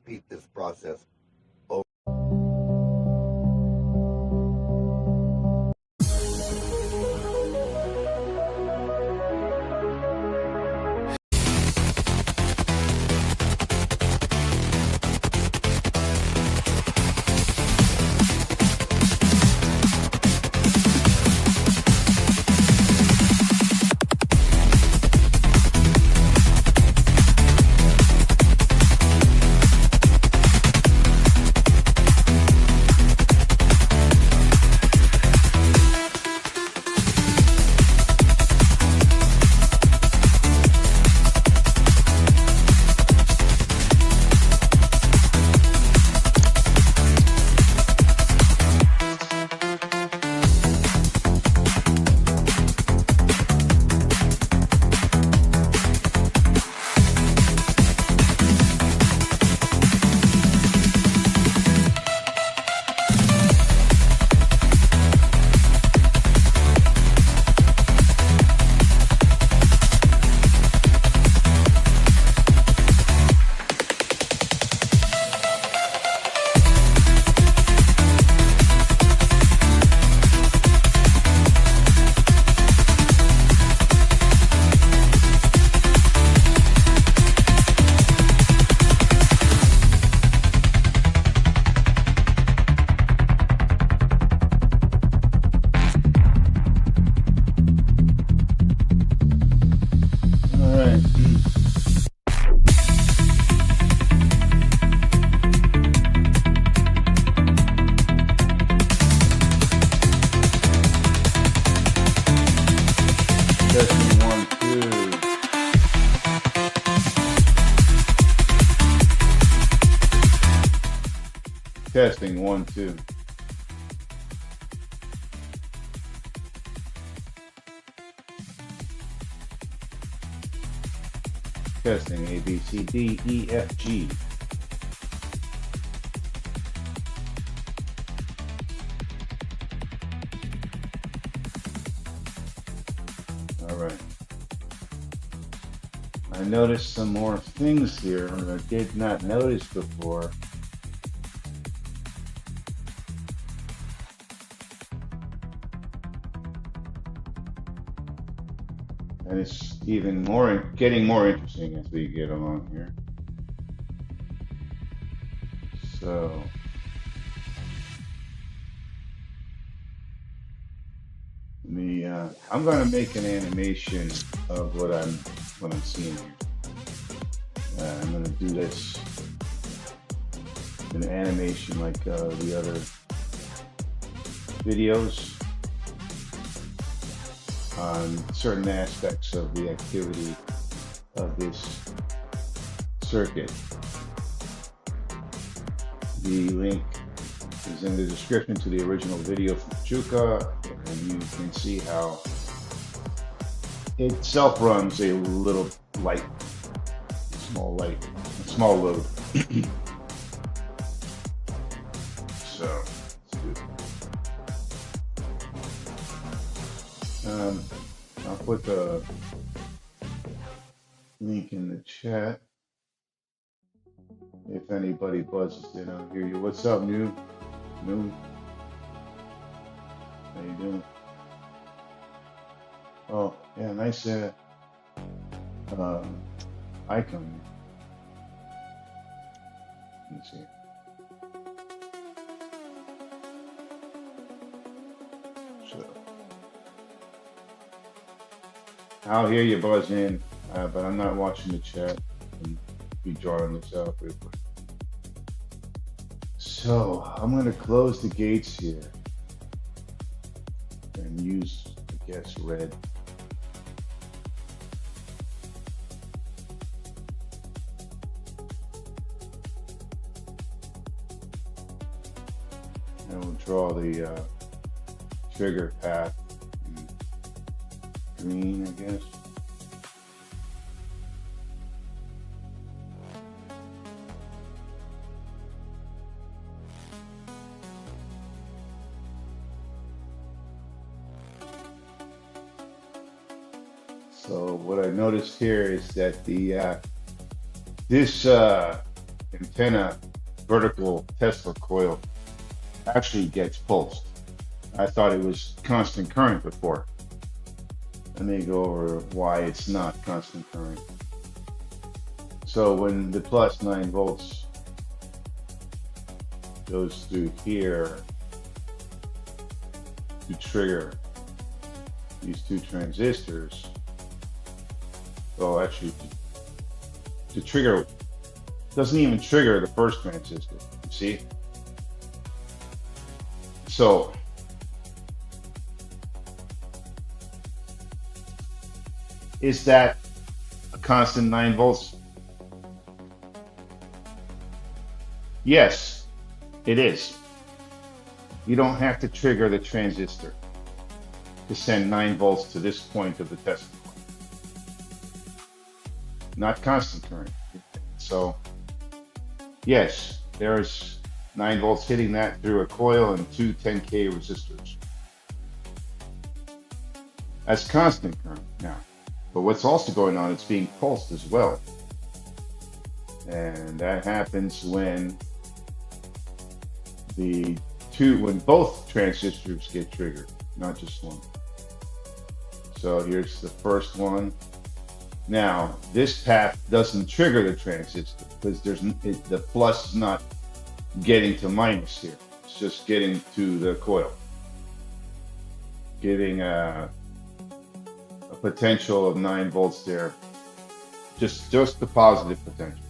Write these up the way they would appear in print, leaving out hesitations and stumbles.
repeat this process. Testing 1 2. Testing A B C D E F G. All right. I noticed some more things here that I did not notice before. And it's even more getting more interesting as we get along here. So I'm going to make an animation of what I'm seeing here. I'm going to do this an animation like the other videos on certain aspects of the activity of this circuit. The link is in the description to the original video from Pachuka, and you can see how it self-runs a little light, small load. So let's do it. I'll put the link in the chat if anybody buzzes in. I'll hear you. What's up, New? How you doing? Oh, yeah, nice icon. Let me see. So I'll hear you buzz in, but I'm not watching the chat. And be drawing this out real quick. So I'm going to close the gates here and use, I guess, red. And we'll draw the trigger path in green, I guess. So what I noticed here is that the this antenna vertical Tesla coil actually gets pulsed. I thought it was constant current before. Let me go over why it's not constant current. So when the plus 9 volts goes through here to trigger these two transistors, well, actually, to trigger, doesn't even trigger the first transistor, you see? So, is that a constant 9 volts? Yes, it is. You don't have to trigger the transistor to send 9 volts to this point of the Tesla coil. Not constant current. So, yes, there's 9 volts hitting that through a coil and two 10K resistors. That's constant current now. But what's also going on, it's being pulsed as well. And that happens when when both transistors get triggered, not just one. So here's the first one. Now, this path doesn't trigger the transistor because the plus is not getting to minus here. It's just getting to the coil, giving a potential of 9 volts there. Just the positive potential,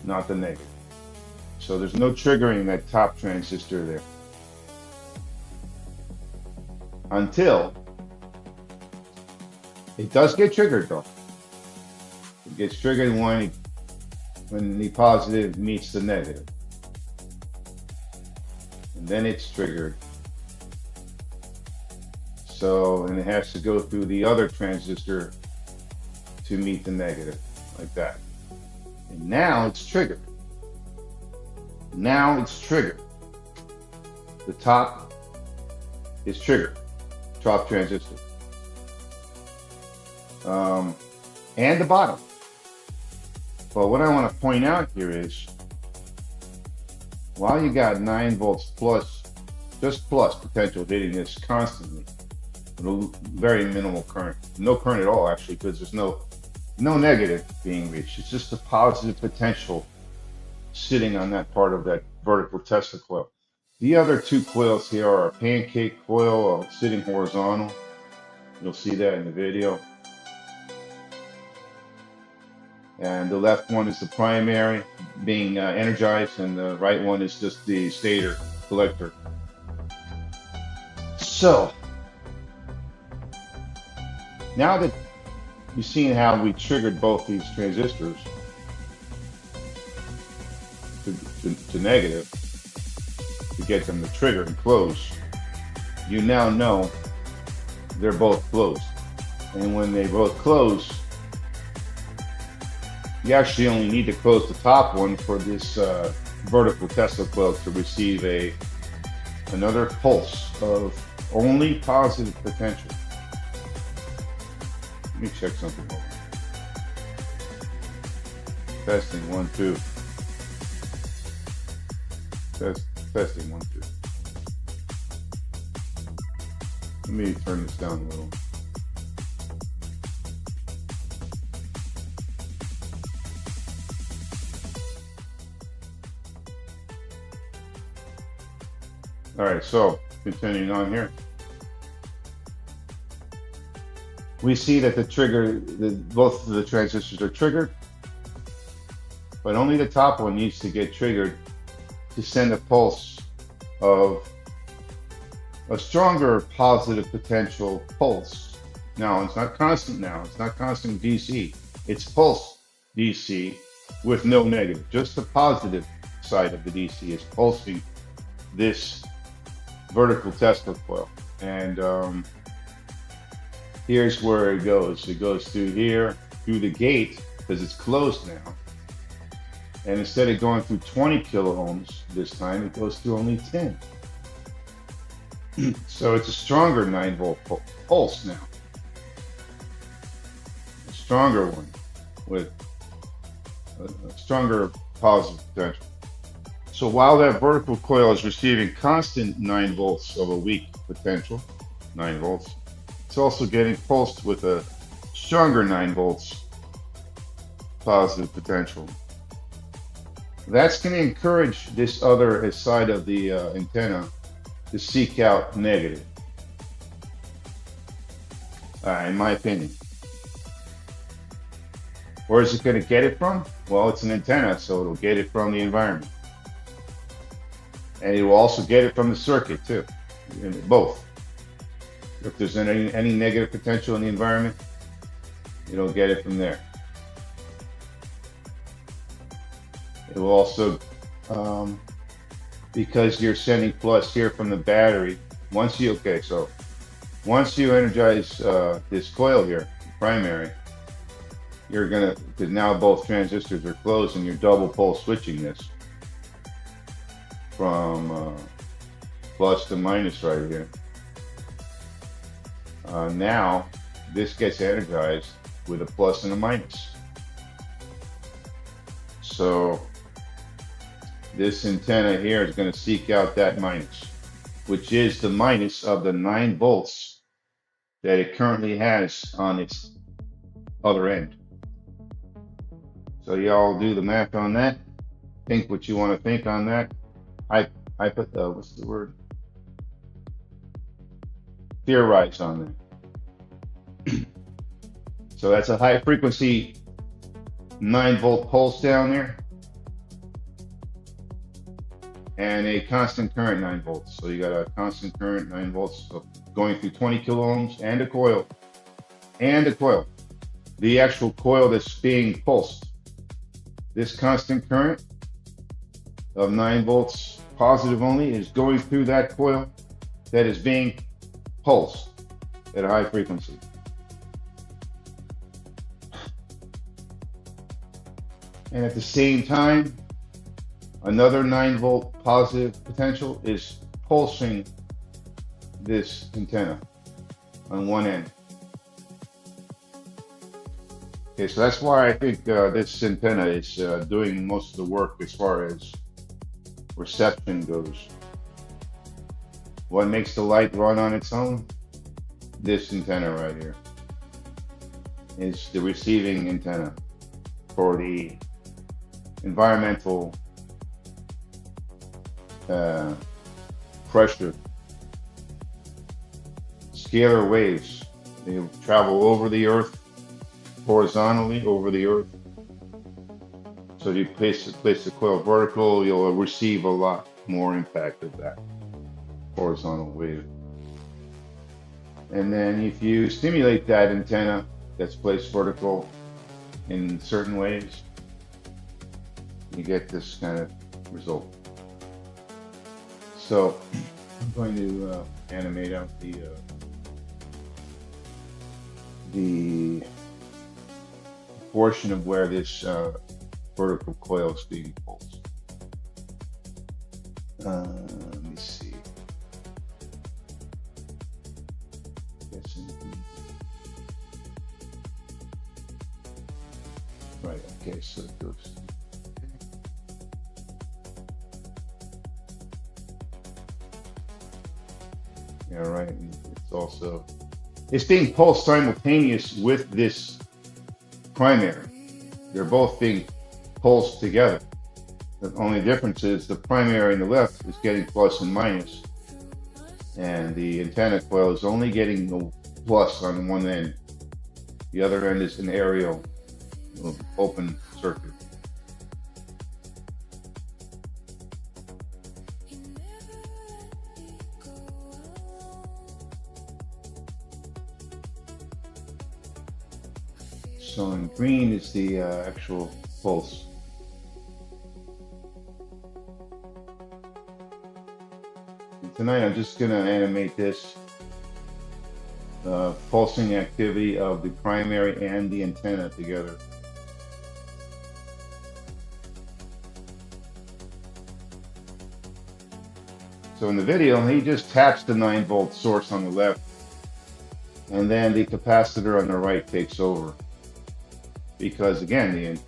not the negative. So there's no triggering that top transistor there until it does get triggered though. It gets triggered when the positive meets the negative. And then it's triggered. So, and it has to go through the other transistor to meet the negative, like that. And now it's triggered. Now it's triggered. The top is triggered, top transistor. And the bottom. But what I want to point out here is, while you got 9 volts plus, just plus potential hitting this constantly, very minimal current, no current at all actually, because there's no negative being reached. It's just a positive potential sitting on that part of that vertical Tesla coil. The other two coils here are a pancake coil sitting horizontal. You'll see that in the video. And the left one is the primary being energized, and the right one is just the stator collector. So, now that you've seen how we triggered both these transistors to negative to get them to trigger and close, you now know they're both closed. And when they both close, you actually only need to close the top one for this vertical Tesla coil to receive another pulse of only positive potential. Let me check something over. Testing 1, 2. Testing 1, 2. Let me turn this down a little. All right, so continuing on here. We see that both of the transistors are triggered, but only the top one needs to get triggered to send a pulse of a stronger positive potential pulse. Now, it's not constant now. It's not constant DC. It's pulse DC with no negative. Just the positive side of the DC is pulsing this vertical Tesla coil. And here's where it goes. It goes through here, through the gate, because it's closed now. And instead of going through 20 kilo ohms this time, it goes through only 10. So it's a stronger 9 volt pulse now. A stronger one with a stronger positive potential. So while that vertical coil is receiving constant 9 volts of a weak potential, 9 volts, it's also getting pulsed with a stronger 9 volts positive potential. That's going to encourage this other side of the antenna to seek out negative, in my opinion. Where is it going to get it from? Well, it's an antenna, so it'll get it from the environment. And it will also get it from the circuit too, both. If there's any negative potential in the environment, it'll get it from there. It will also, because you're sending plus here from the battery, once you energize this coil here, primary, you're gonna, because now both transistors are closed and you're double pole switching this from plus to minus right here. Now this gets energized with a plus and a minus. So this antenna here is going to seek out that minus, which is the minus of the 9 volts that it currently has on its other end. So y'all do the math on that. Think what you want to think on that. I put the, what's the word? Theorize on that. So that's a high frequency 9 volt pulse down there, and a constant current 9 volts. So you got a constant current 9 volts going through 20 kilo ohms and a coil. The actual coil that's being pulsed. This constant current of 9 volts positive only is going through that coil that is being pulsed at a high frequency. And at the same time, another 9 volt positive potential is pulsing this antenna on one end. Okay, so that's why I think this antenna is doing most of the work as far as reception goes. What makes the light run on its own? This antenna right here is the receiving antenna for the environmental pressure. Scalar waves, they travel over the earth, horizontally over the earth. So if you place the coil vertical, you'll receive a lot more impact of that horizontal wave. And then if you stimulate that antenna that's placed vertical in certain ways, you get this kind of result. So I'm going to animate out the portion of where this vertical coil is being pulsed. Let me see. Right, okay, so it goes. Yeah, right, and it's being pulsed simultaneous with this primary. They're both being pulsed together. The only difference is the primary on the left is getting plus and minus, and the antenna coil is only getting the plus on one end. The other end is an aerial open circuit. So in green is the actual pulse. And tonight I'm just going to animate this pulsing activity of the primary and the antenna together. So in the video, he just taps the 9 volt source on the left, and then the capacitor on the right takes over. Because again,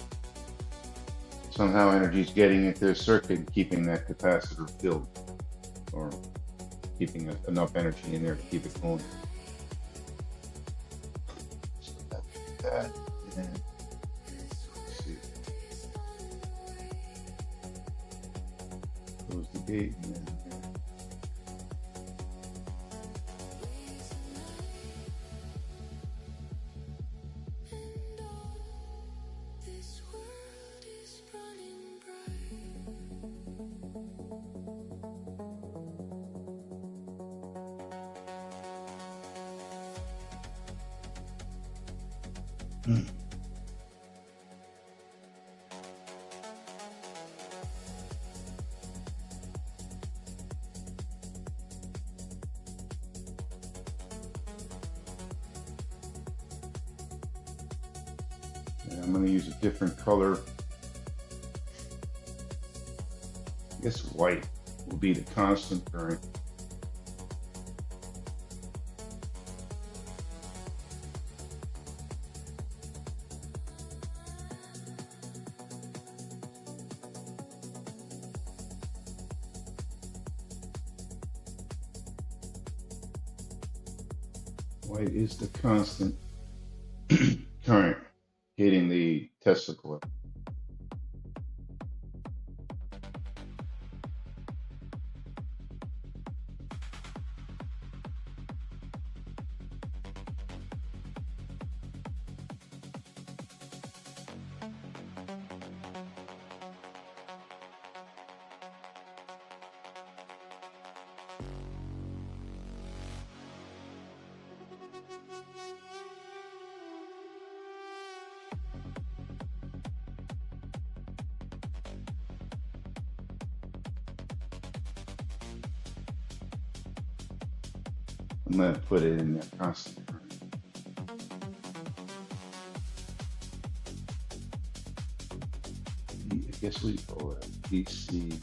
somehow energy is getting into the circuit and keeping that capacitor filled, or keeping enough energy in there to keep it going. So that's that. And let's see, close the gate. And then, and I'm going to use a different color. I guess white will be the constant current. White is the constant current hitting the Tesla coil. I'm going to put it in that constant current. I guess we call it DC.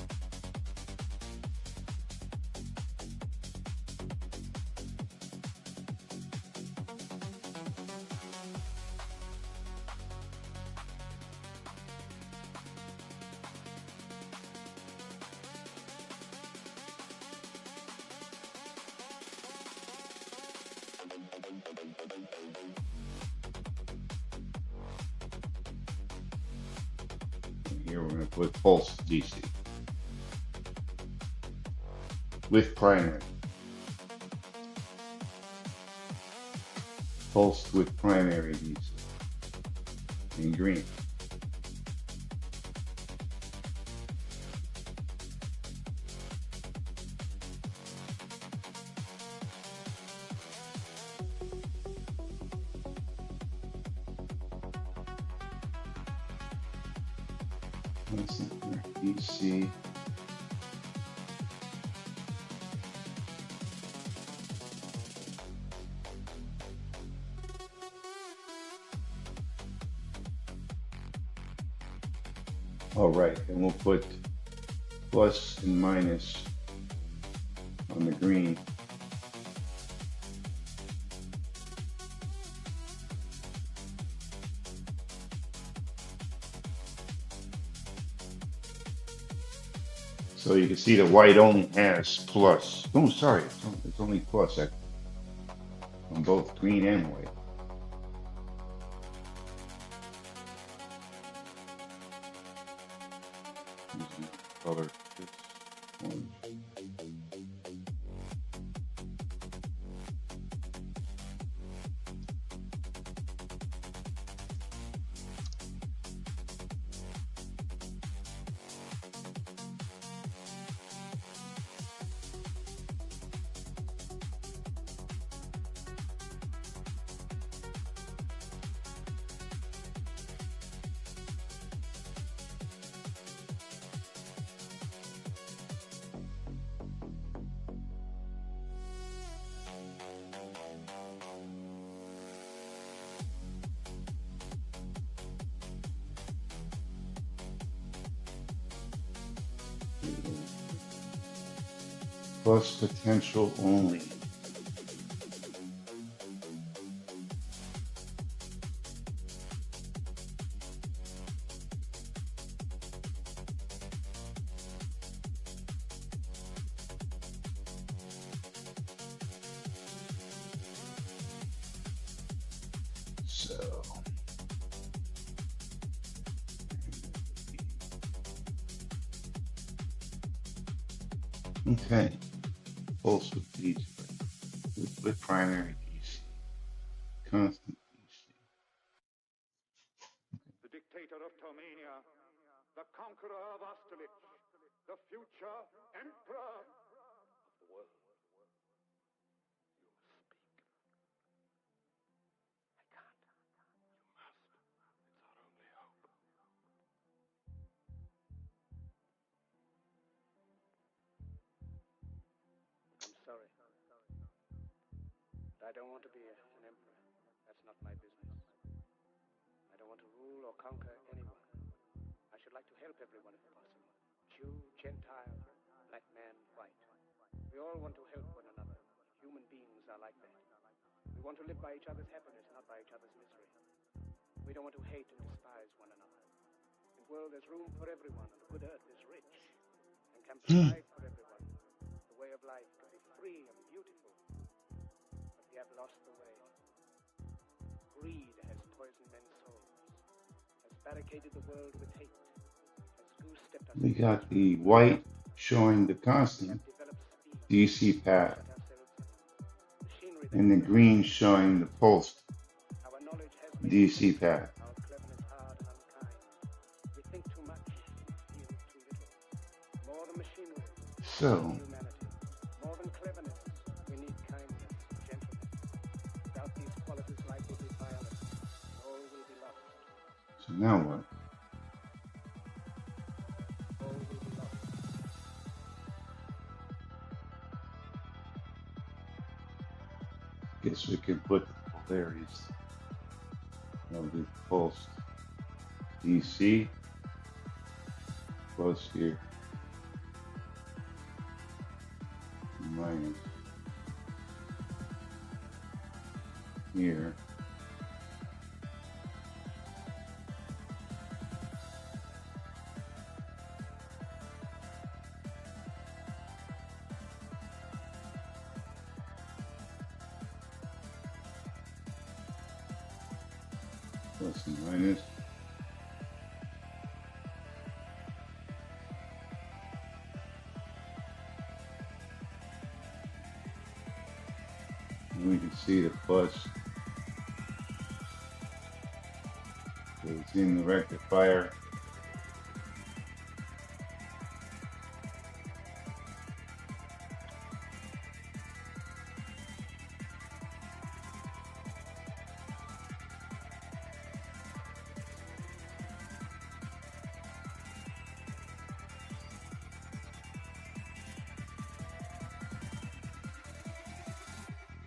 And here we're going to put pulse DC with primary. Pulsed with primary DC in green. DC. All right, and we'll put plus and minus on the green. So you can see the white only has plus. Oh, sorry, it's only plus on both green and white. Using color this orange. Plus potential only. So, okay, pulse with DC, with primary DC, constant DC. The dictator of Tomania, the conqueror of Austerlitz, the future emperor of the world. You speak. I can't. You must. It's our only hope. I'm sorry. But I don't want to be an emperor. That's not my business. I don't want to rule or conquer anyone. I should like to help everyone if possible. Jew, Gentile, black man, white. We all want to help one another. Human beings are like that. We want to live by each other's happiness, not by each other's misery. We don't want to hate and despise one another. In the world, there's room for everyone, and the good earth is rich and can provide for everyone. The way of life can be free and beautiful, but we have lost the way. Greed has poisoned men's souls, has barricaded the world with hate, has goose-stepped us. We got the white showing the constant DC path, and the green showing the pulsed DC path. Our cleverness hard and unkind. We think too much, feel too little. More than machinery, So, humanity. More than cleverness, we need kindness, gentleness. Without these qualities, life will be violent. All will be lost. so now what? All will be lost. Guess we can put the polarities of the pulsed DC plus here minus here. Plus and minus. And we can see the plus goes in the rectifier.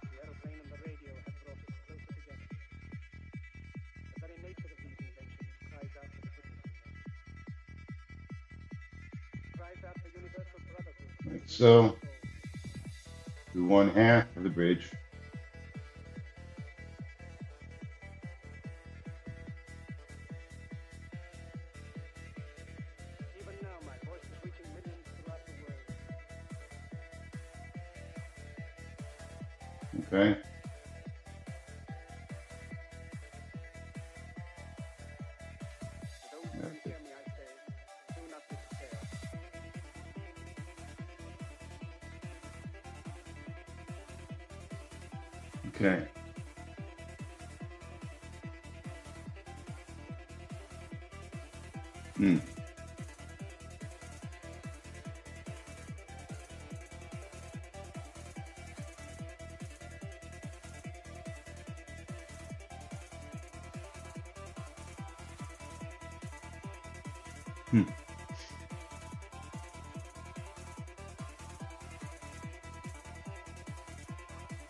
The aeroplane and the radio have brought us closer together. The very nature of these inventions cries out for the goodness in them. Cries out for universal brotherhood. Like so, do 1/2 of the bridge. Even now, my voice is reaching millions throughout the world. Okay. To those who can hear me, I say, do not despair. Okay. Hmm. Hmm.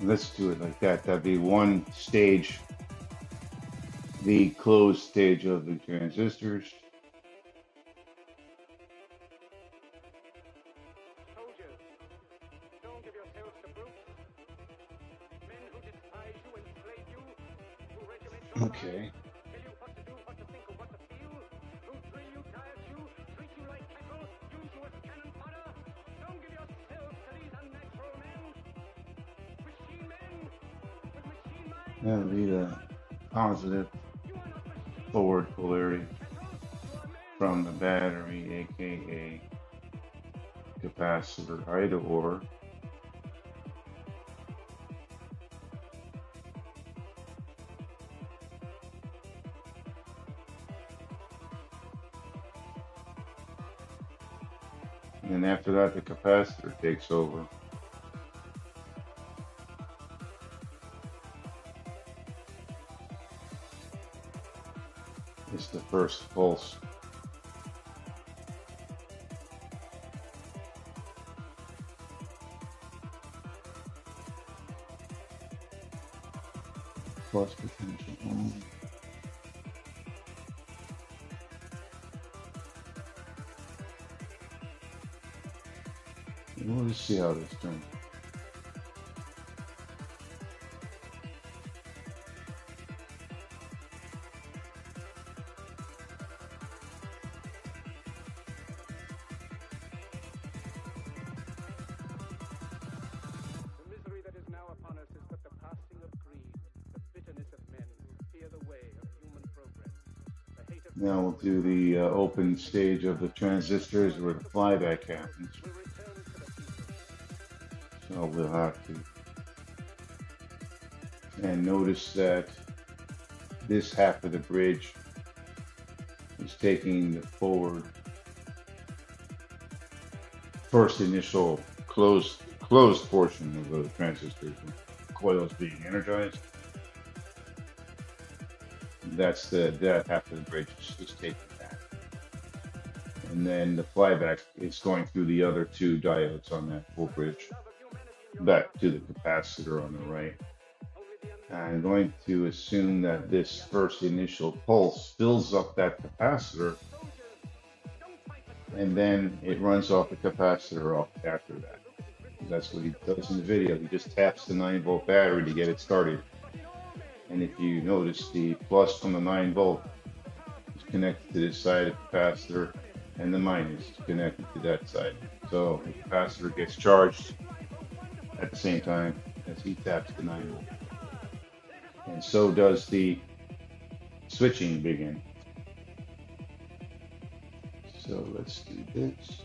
Let's do it like that. That'd be one stage, the closed stage of the transistors. Soldiers, don't give yourselves to brutes. Men who despise you, enslave you, who regiment your Okay. lives, tell you what to do, what to think, or what to feel, who drill you, diet you, treat you like cattle, use you as cannon fodder. Don't give yourselves to these unnatural men. Machine men with machine minds. That'll be the positive forward polarity from the battery, aka capacitor, either or. And then after that, the capacitor takes over. It's the first pulse. Plus potential only. And we'll just see how this turns. The misery that is now upon us is but the passing of greed, the bitterness of men who fear the way of human progress, the hate of Now power we'll which do the corrupts open stage of the transistors where the flyback happens. will return to the people. So we'll have to. And notice that this half of the bridge is taking the forward first initial closed portion of the transistors. The coils being energized. That's that half of the bridge is taking that. And then the flyback is going through the other two diodes on that full bridge back to the capacitor on the right. I'm going to assume that this first initial pulse fills up that capacitor and then it runs off the capacitor off after that. That's what he does in the video. He just taps the 9-volt battery to get it started. And if you notice, the plus from the 9 volt is connected to this side of the capacitor, and the minus is connected to that side. So the capacitor gets charged at the same time as he taps the 9 volt. And so does the switching begin. So let's do this.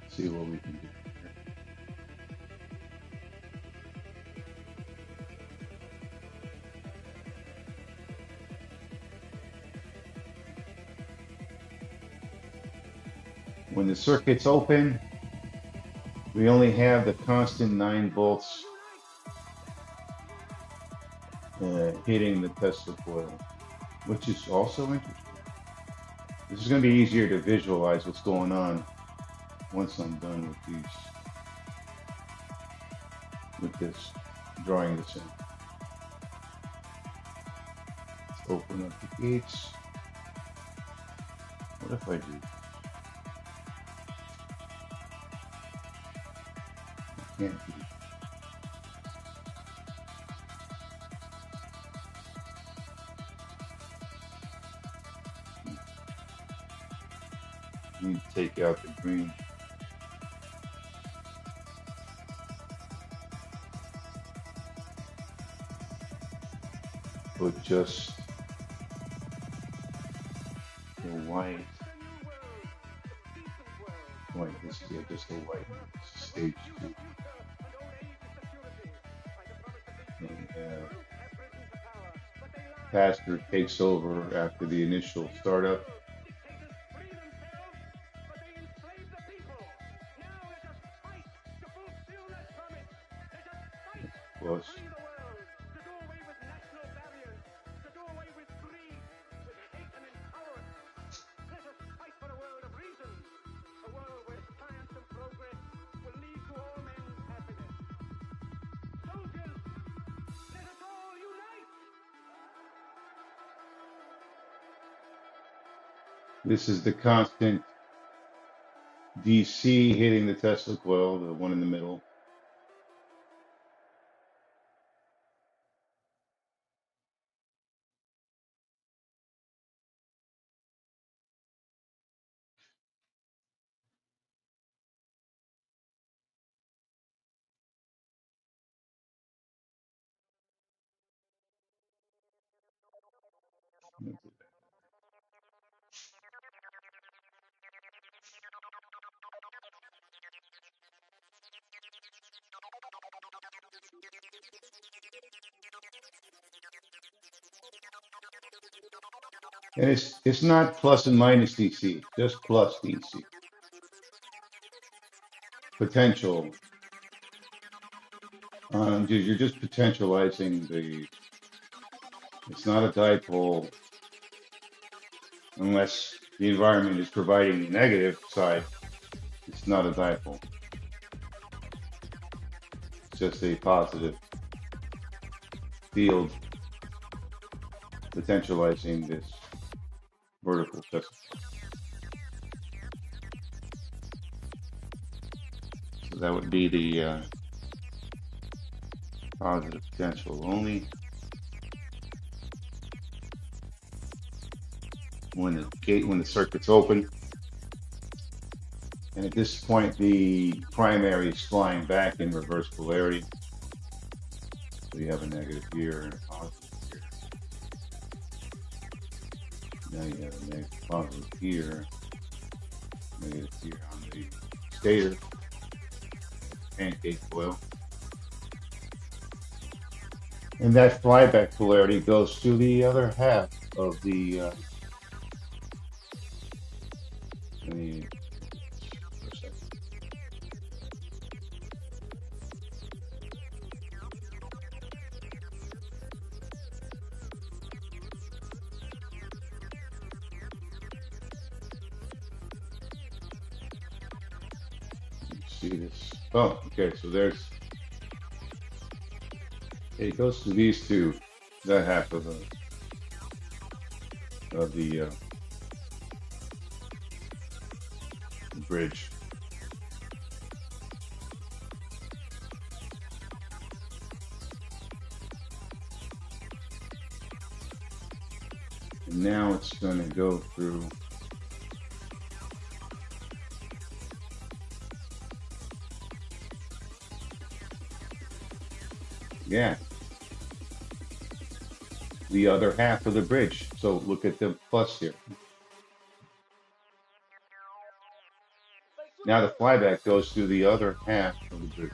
See what we can do. When the circuit's open, we only have the constant 9 volts hitting the Tesla coil, which is also interesting. This is going to be easier to visualize what's going on once I'm done with this, drawing this in. Let's open up the gates. What if I do? I can't do. I need to take out the green. Put just the white. White, this yeah, just the white. This is stage 2. And capacitor takes over after the initial startup. Plus. This is the constant DC hitting the Tesla coil, the one in the middle. And it's not plus and minus DC, just plus DC. Potential. You're just potentializing the. It's not a dipole unless the environment is providing the negative side. It's not a dipole. It's just a positive field potentializing this vertical test. So that would be the positive potential only when the circuit's open. And at this point, the primary is flying back in reverse polarity. So you have a negative here and a positive here. Now you have a negative positive here, negative here on the stator, pancake coil. And that flyback polarity goes to the other half of the, let me, for a second. See this. Oh, okay, so there's, it goes to these two, that half of the bridge. And now it's going to go through yeah, the other half of the bridge. So look at the plus here. Now the flyback goes to the other half of the bridge.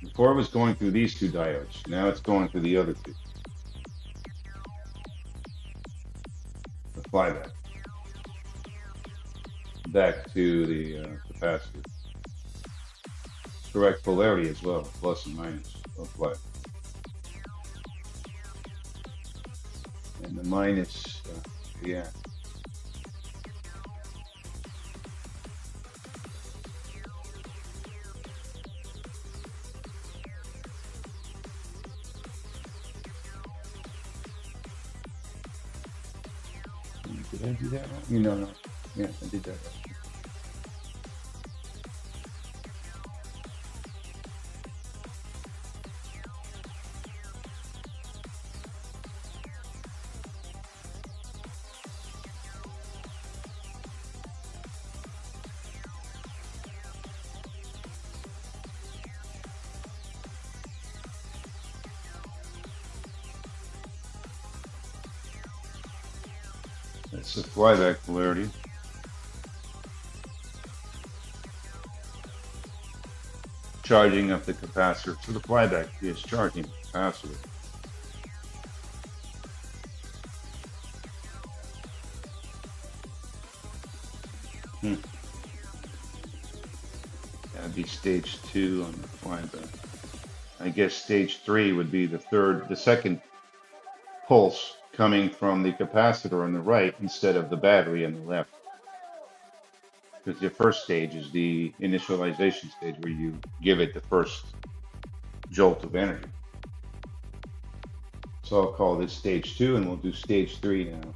Before it was going through these two diodes. Now it's going through the other two. The flyback. Back to the capacitor. Correct polarity as well, plus and minus of flyback. And the minus, yeah. Did I do that right? You know, no. Yeah, I did that right. That's the flyback polarity. Charging up the capacitor. So the flyback is charging the capacitor. That'd be stage 2 on the flyback. I guess stage 3 would be the second pulse coming from the capacitor on the right instead of the battery on the left. Because the first stage is the initialization stage where you give it the first jolt of energy. So I'll call this stage 2 and we'll do stage 3 now.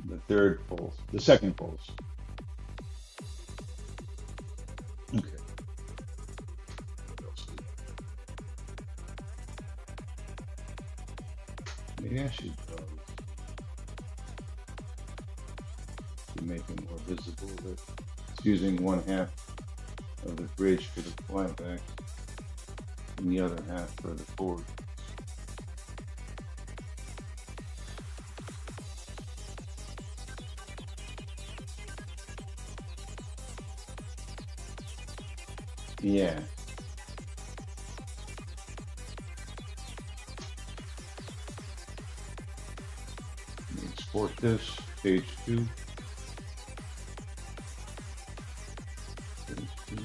The third pulse, the second pulse. Okay. Maybe I should to make it more visible that it's using one half of the bridge for the flyback and the other half for the forward. Yeah. Export this. Stage 2. Stage 2.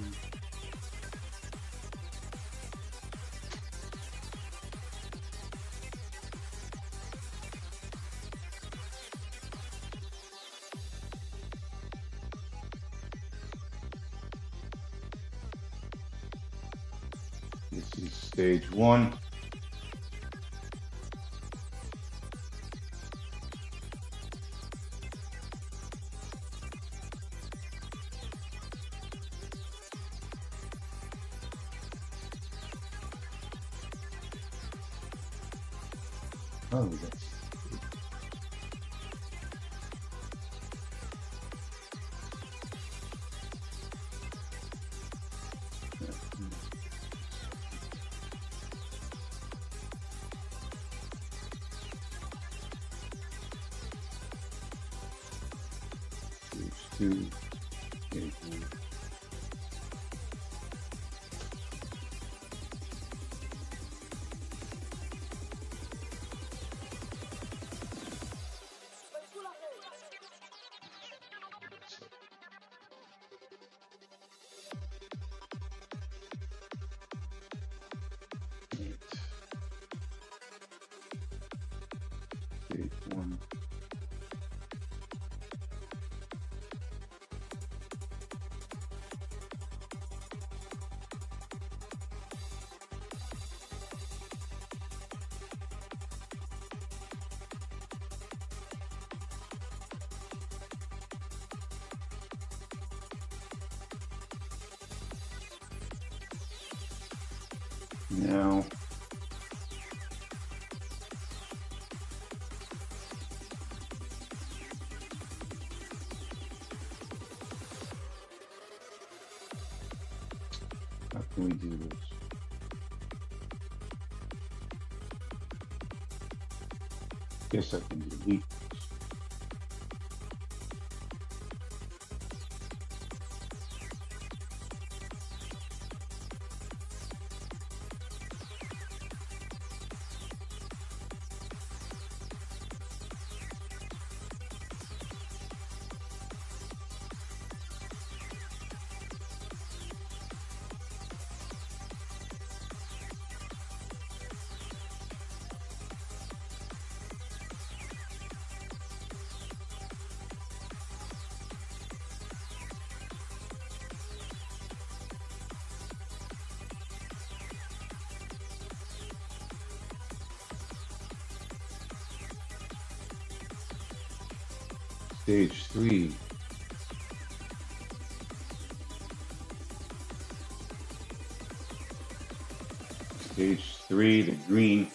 This is stage 1. Oh, that's stage 2. Stage 1. Stage 1. Now, how can we do this? Guess I can delete. Stage 3. Stage 3, the green,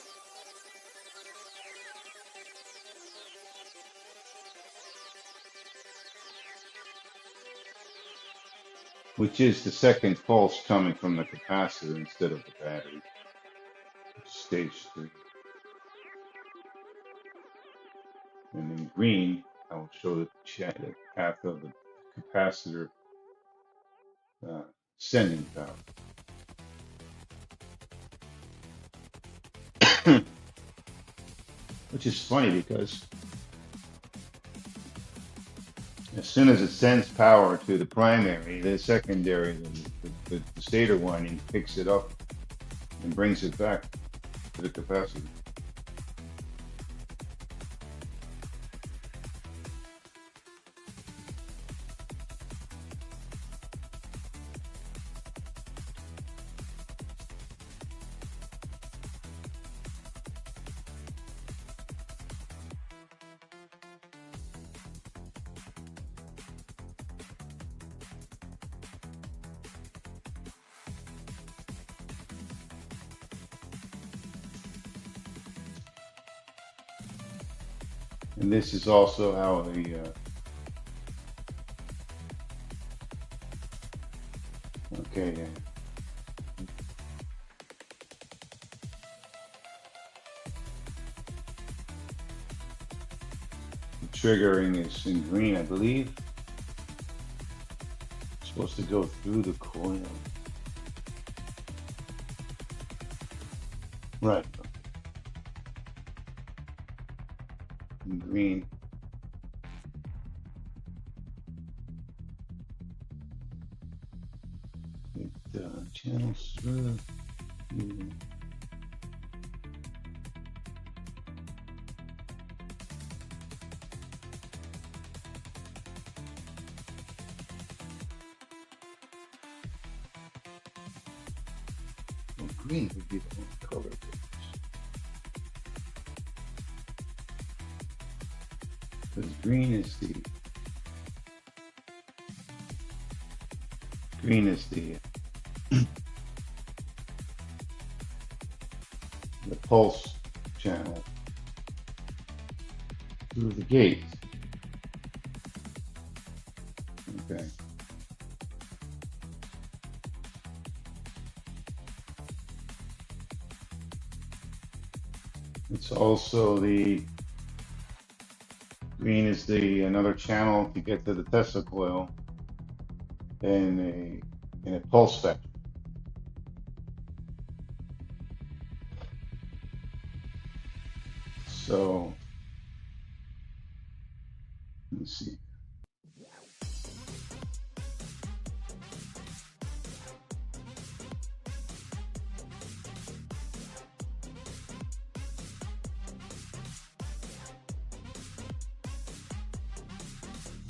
which is the second pulse coming from the capacitor instead of the battery. Stage 3. And in green, I will show the path of the capacitor uh, sending power. Which is funny because as soon as it sends power to the primary, the secondary, the stator winding picks it up and brings it back to the capacitor. And this is also how the okay, the triggering is in green, I believe. It's supposed to go through the coil. Right. And green. It channels through. Well, green would be the one color. Because green is the pulse channel through the gate. Okay. It's also the green is the another channel to get to the Tesla coil in a pulse vector. So let me see.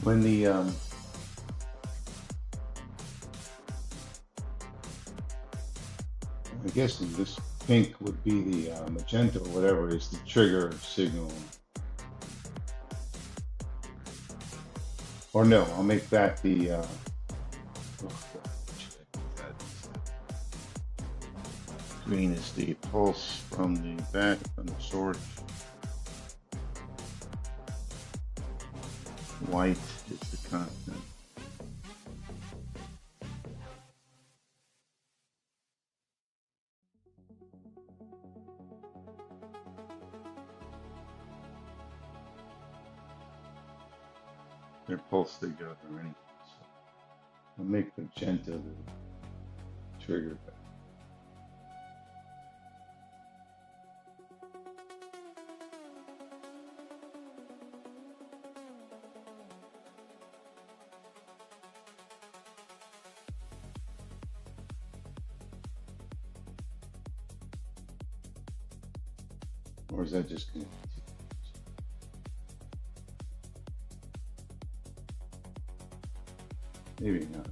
When the I guess this pink would be the magenta or whatever is the trigger signal. Or no, I'll make that the green is the pulse from the back from the source. White is the constant. They're pulsed together anyway. So I'll make magenta the trigger. Or is that just going to maybe not.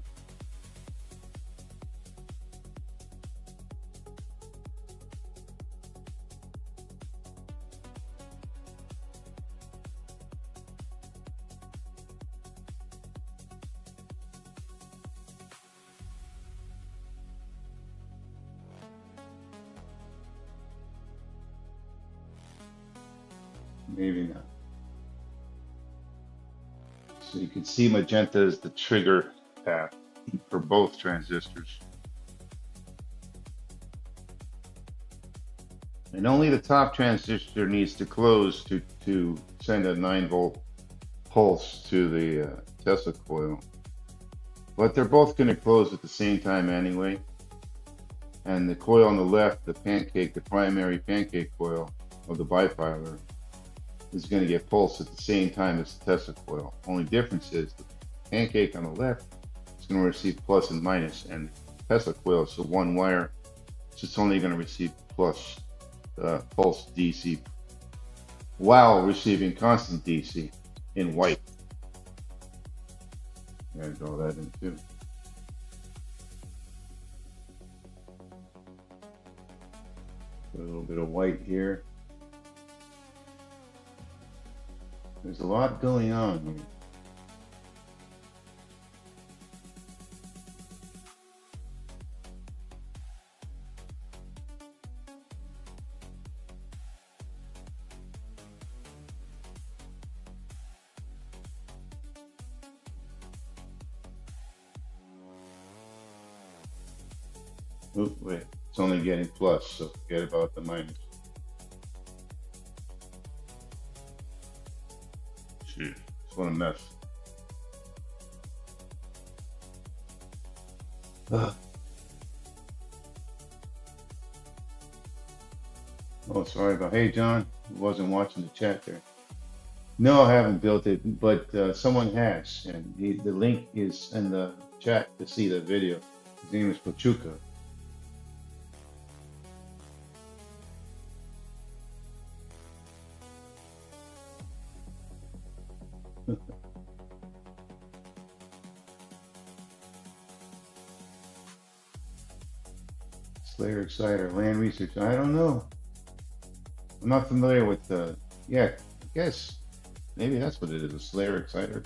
Maybe not. So you can see magenta is the trigger path for both transistors. And only the top transistor needs to close to send a 9-volt pulse to the Tesla coil. But they're both going to close at the same time anyway. And the coil on the left, the primary pancake coil of the bifilar, is going to get pulsed at the same time as the Tesla coil. Only difference is the pancake on the left is going to receive plus and minus, and the Tesla coil is a one wire, so it's only going to receive plus pulse DC while receiving constant DC in white. Gotta draw that in too. Put a little bit of white here. There's a lot going on here. Oh, wait, it's only getting plus, so forget about the minus. Shit, what a mess. Ugh. Oh, sorry about. Hey, John, wasn't watching the chat there. No, I haven't built it, but someone has, and the link is in the chat to see the video. His name is Pachuka. Slayer Exciter, land research. I don't know. I'm not familiar with the. Yeah, I guess maybe that's what it is. A Slayer Exciter.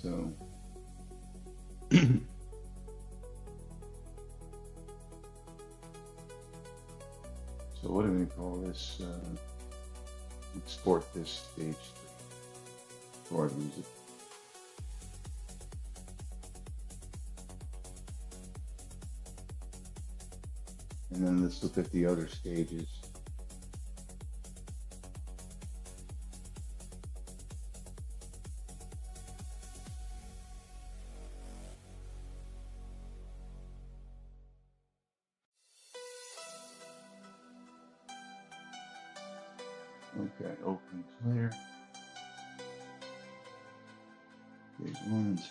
So, so what do we call this? Export this stage 3 before I lose it. And then let's look at the other stages. Okay, open clear. Stage 1 and 2.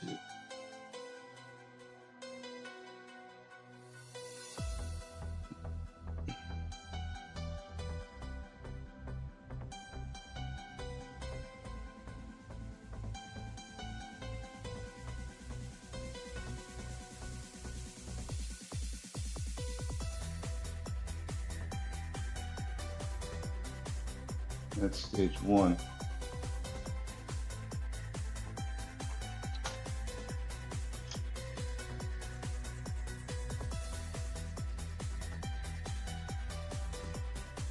That's stage 1.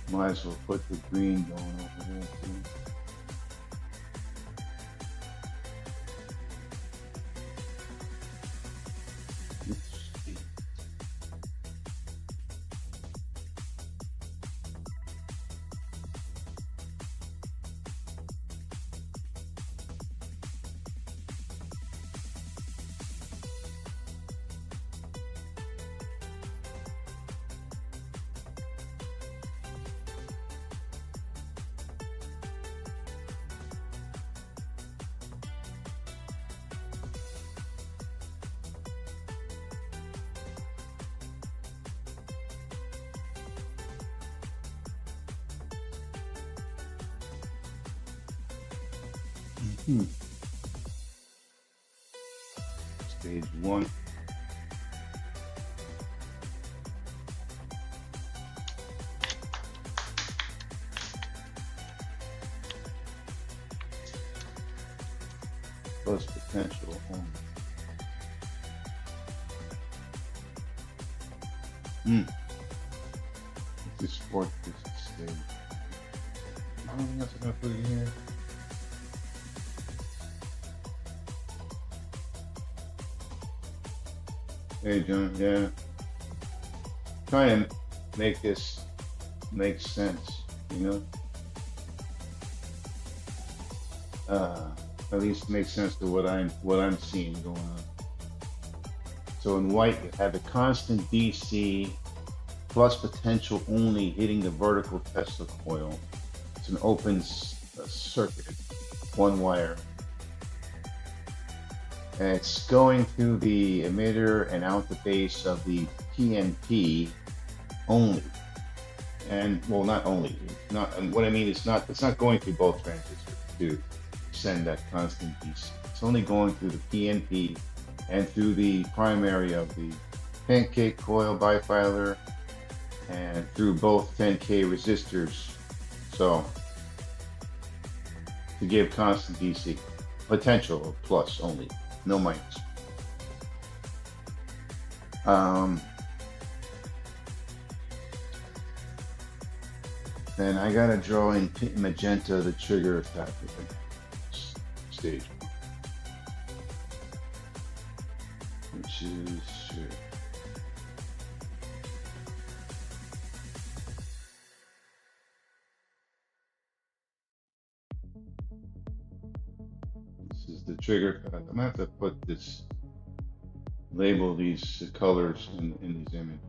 Might as well put the green going over there too. Hmm. Stage 1. Plus potential only. Hmm. Let's export this stage. Anything else I'm gonna put in here? Hey, John. Yeah. Trying to make this make sense, you know? At least make sense to what I'm seeing going on. So in white, you have a constant DC plus potential only hitting the vertical Tesla coil. It's an open circuit, one wire. And it's going through the emitter and out the base of the PNP only. And well, not only. Not and what I mean is it's not going through both transistors to send that constant DC. It's only going through the PNP and through the primary of the pancake coil bifilar and through both 10K resistors. So to give constant DC, potential of plus only, no minus. Then I gotta draw in magenta the trigger attack stage, which is sure. This is the trigger. I'm gonna have to put this label these colors in these images.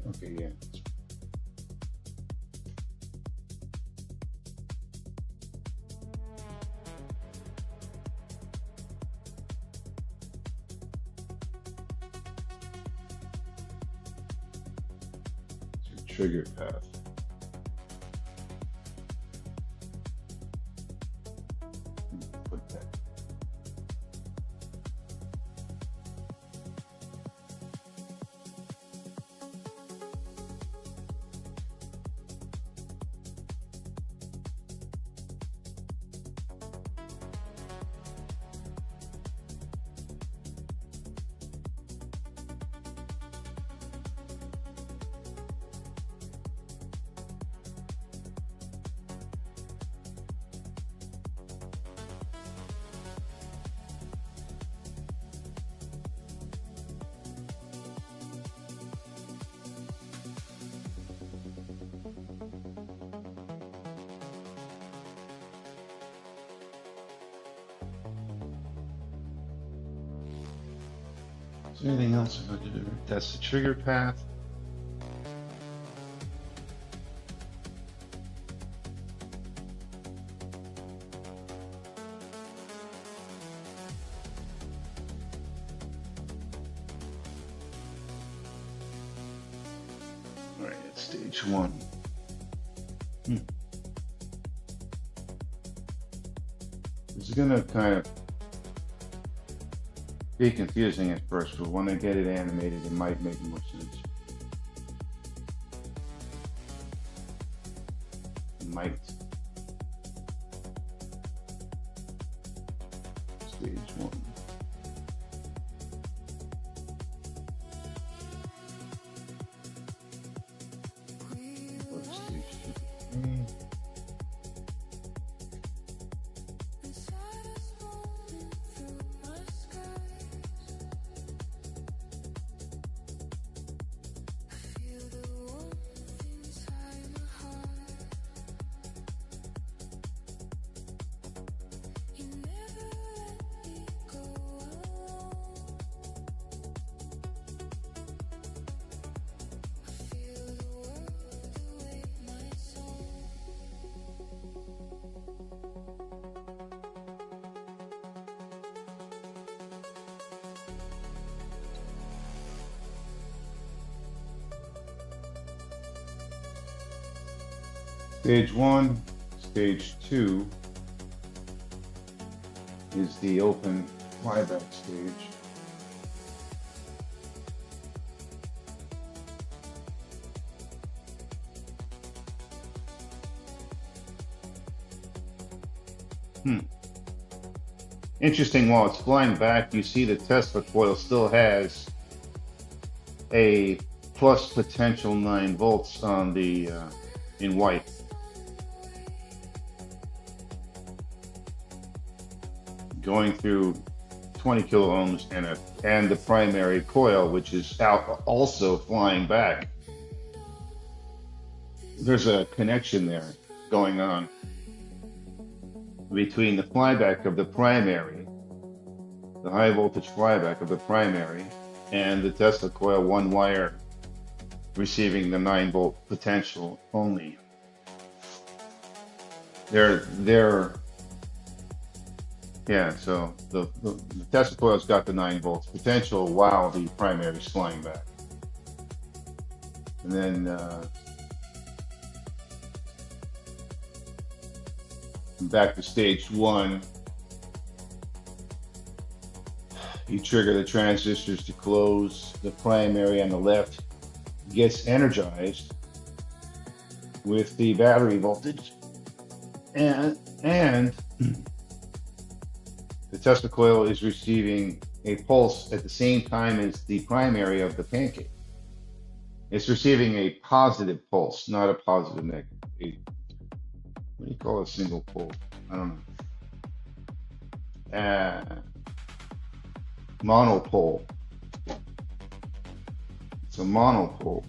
Okay, yeah. It's your trigger path. Put that. Is there anything else I gotta do? That's the trigger path. All right, it's stage one. Hmm. This is gonna kind of be confusing at first, but when I get it animated, it might make more sense. It might. Stage one. What stage two? Stage one, stage two is the open flyback stage. Hmm. Interesting, while it's flying back, you see the Tesla coil still has a plus potential 9 volts on the in white. Going through 20 kilo ohms and the primary coil, which is out also flying back. There's a connection there going on between the flyback of the primary, the high voltage flyback of the primary, and the Tesla coil, one wire receiving the 9 volt potential only. They're yeah, so the Tesla coil's got the 9 volts potential while the primary is flying back. And then back to stage one, you trigger the transistors to close. The primary on the left gets energized with the battery voltage, and the Tesla coil is receiving a pulse at the same time as the primary of the pancake. It's receiving a positive pulse, not a positive negative. What do you call a single pole? I don't know. Monopole. It's a monopole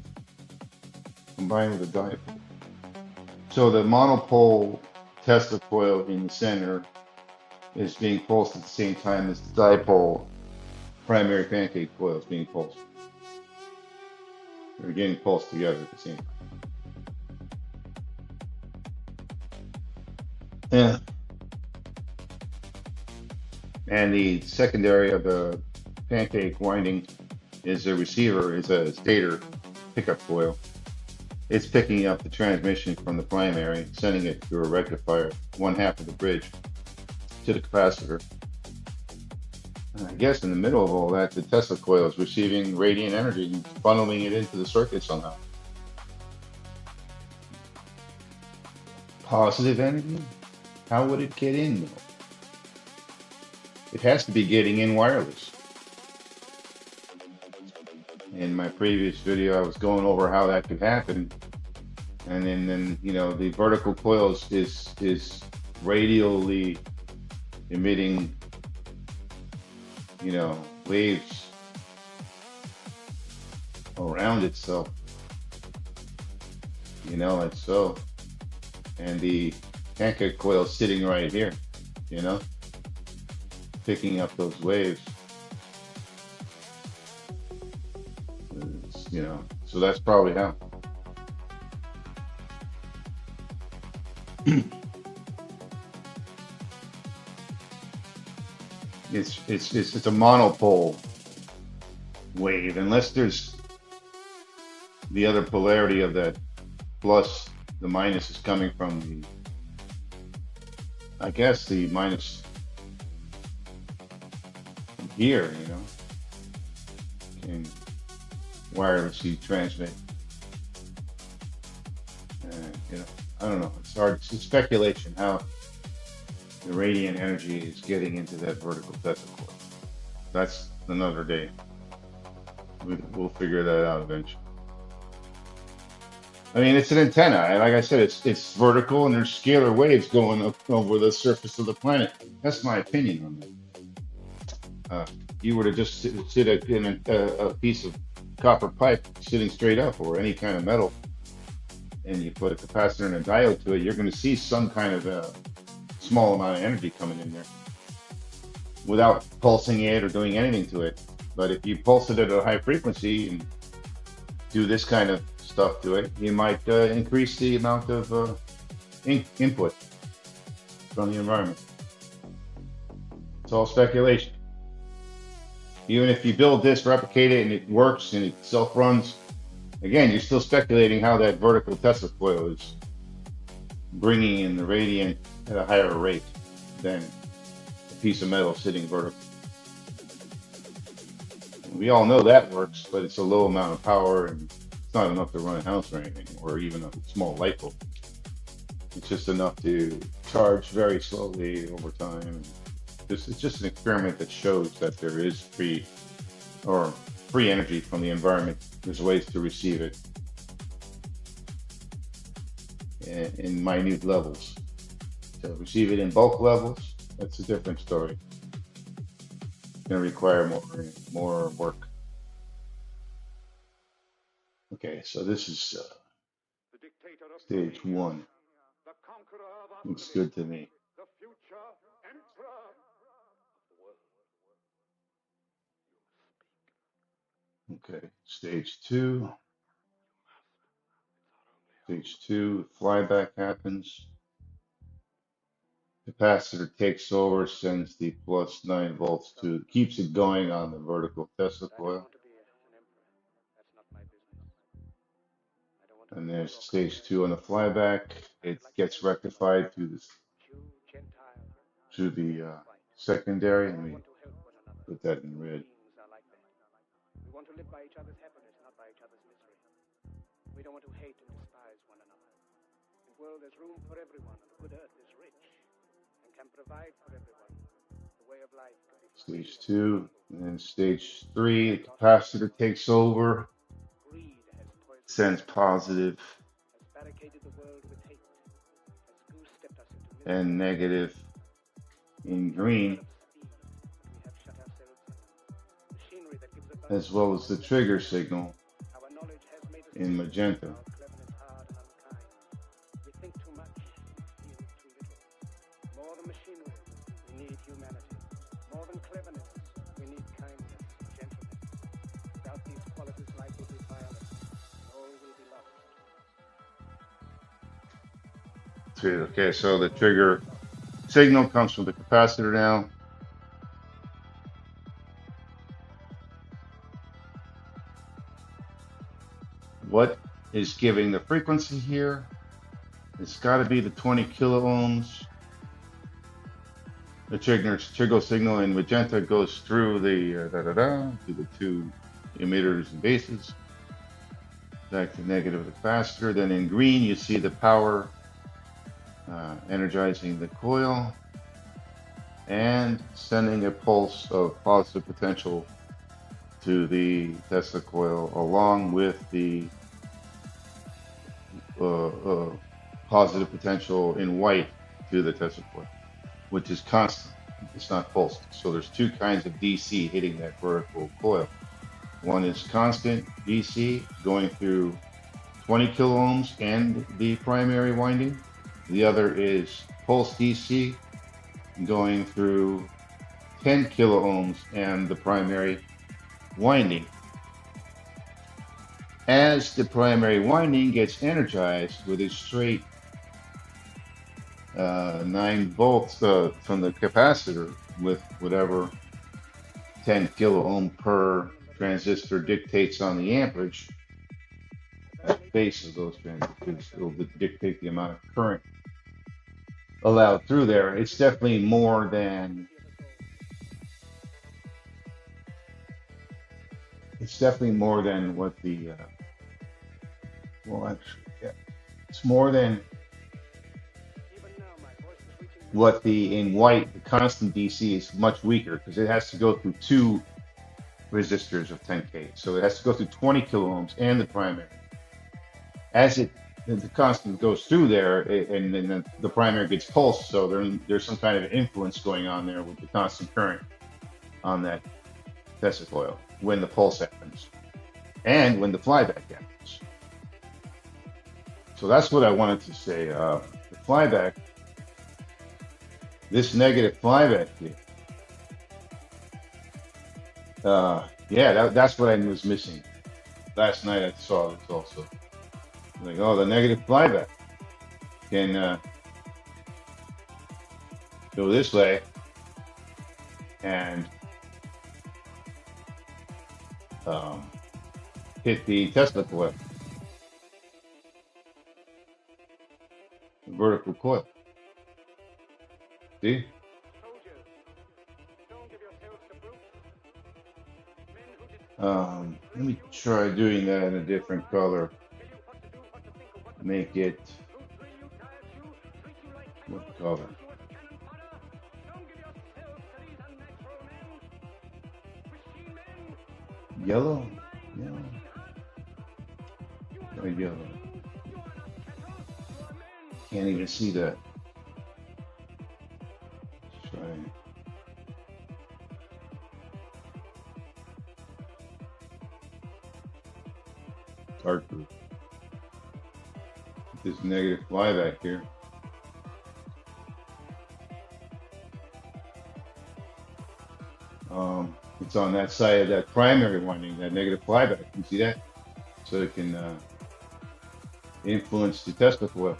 combined with a dipole. So the monopole Tesla coil in the center is being pulsed at the same time as the dipole primary pancake coil is being pulsed. They're getting pulsed together at the same time. Yeah. And the secondary of the pancake winding is a receiver, is a stator pickup coil. It's picking up the transmission from the primary, sending it through a rectifier, one half of the bridge, to the capacitor. And I guess in the middle of all that, the Tesla coil is receiving radiant energy and funneling it into the circuit somehow. Positive energy? How would it get in though? It has to be getting in wireless. In my previous video, I was going over how that could happen. And then you know, the vertical coil is radially emitting, you know, waves around itself, you know, like so. And the pancake coil is sitting right here, you know, picking up those waves. You know, so that's probably how. It's a monopole wave, unless there's the other polarity of that plus, the minus is coming from the, I guess the minus from here, you know, can wirelessly transmit. And, you know, I don't know. It's hard. It's speculation how the radiant energy is getting into that vertical Tesla coil. That's another day. We'll figure that out eventually. I mean, it's an antenna. Like I said, it's vertical, and there's scalar waves going up over the surface of the planet. That's my opinion on that. You were to just sit in a piece of copper pipe sitting straight up, or any kind of metal, and you put a capacitor and a diode to it, you're going to see some kind of a small amount of energy coming in there without pulsing it or doing anything to it. But if you pulse it at a high frequency and do this kind of stuff to it, you might increase the amount of input from the environment. It's all speculation. Even if you build this, replicate it, and it works and it self-runs, again, you're still speculating how that vertical Tesla coil is bringing in the radiant at a higher rate than a piece of metal sitting vertical. We all know that works, but it's a low amount of power, and it's not enough to run a house or anything, or even a small light bulb. It's just enough to charge very slowly over time. It's just an experiment that shows that there is free energy from the environment. There's ways to receive it in minute levels. To receive it in bulk levels, that's a different story. It's going to require more work. Okay, so this is stage one. Looks good to me. Okay, stage two. Stage two, flyback happens. Capacitor takes over, sends the plus 9 volts to, keeps it going on the vertical Tesla I don't coil. want to be an emperor. That's not my business. I don't want to And rule there's or stage conquer two on the anyone. flyback. I It should like to gets help everyone rectified if possible. Jew, Gentile, to black the and white. secondary. We Let all me want to help one another. put that in Human red. beings are like that. We want to live by each other's happiness, not by each other's misery. We don't want to hate and despise one another. The world has room for everyone, and the good earth is rich and can provide for everyone. The way of life can be Stage freedom two. and And then equality. stage We three, have the lost capacitor everything. takes over, Greed has poisoned the sends world, positive has barricaded the world with hate, has goose stepped us into and misery. negative in We have green, developed speed, but we have shut ourselves in. Machinery that gives as abundance well has as the made us trigger poor. signal Our knowledge has made us in timid, magenta. our cleverness hard and unkind. We think too much, feel too little. More than machinery, we need humanity. More than cleverness, we need kindness, gentleness. Without these qualities, life will be violent, and all will be lost. Okay, so the All will trigger be lost. signal comes from the capacitor now. What is giving the frequency here? It's got to be the 20 kiloohms. The trigger signal in magenta goes through the to the two emitters and bases, back to negative the capacitor. Then in green, you see the power energizing the coil and sending a pulse of positive potential to the Tesla coil, along with the uh, uh, positive potential in white to the Tesla coil, which is constant. It's not pulsed. So there's two kinds of DC hitting that vertical coil. One is constant DC going through 20 kiloohms and the primary winding. The other is pulse DC going through 10 kiloohms and the primary winding. As the primary winding gets energized with a straight 9 volts from the capacitor with whatever 10 kilo ohm per transistor dictates on the amperage at the base of those transistors, it'll dictate the amount of current allowed through there. It's definitely more than what the well, actually, yeah, it's more than what the in white, the constant DC is much weaker because it has to go through two resistors of 10K. So it has to go through 20 kilo ohms and the primary. As the constant goes through there, and then the primary gets pulsed, so there's some kind of influence going on there with the constant current on that Tesla coil when the pulse happens and when the flyback happens. So that's what I wanted to say. The flyback, this negative flyback here, yeah, that's what I was missing. Last night I saw this also. Like, oh, the negative flyback can go this way and um, hit the Tesla coil, the vertical coil. See? Let me try doing that in a different color. Make it what color? Yellow? Yellow. Or yellow. Can't even see that. Let's try darker. This negative flyback here. It's on that side of that primary winding, that negative flyback. You see that? So it can influence the Tesla coil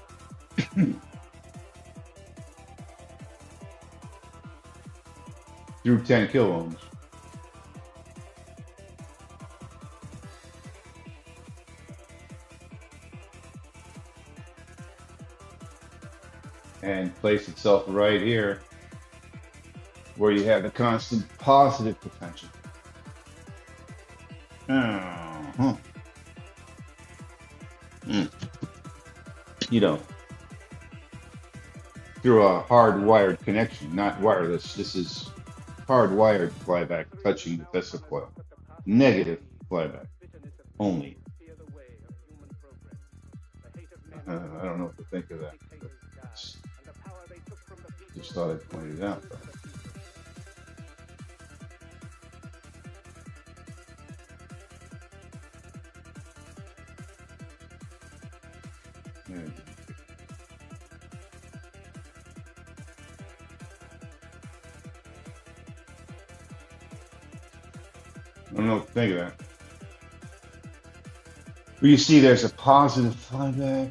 through 10 kilo ohms. And place itself right here where you have the constant positive potential. Uh-huh. Mm. You know, through a hardwired connection, not wireless. This is hardwired flyback touching the Tesla coil. Negative flyback only. I don't know what to think of that. Just thought I'd point it out. Yeah. I don't know what to think of that. Well, you see, there's a positive flyback.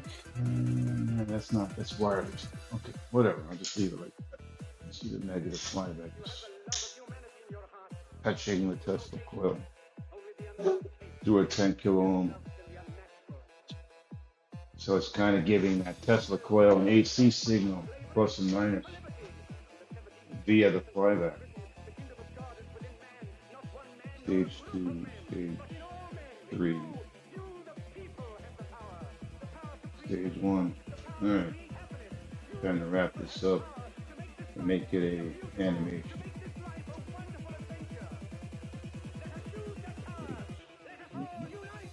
That's wireless. Okay, whatever. I'll just leave it like that. You see the negative flyback is touching the Tesla coil through a 10 kilo ohm. So it's kind of giving that Tesla coil an AC signal, plus and minus, via the flyback. Stage 2, stage 3, stage 1. All right, time to wrap this up and make it a animation.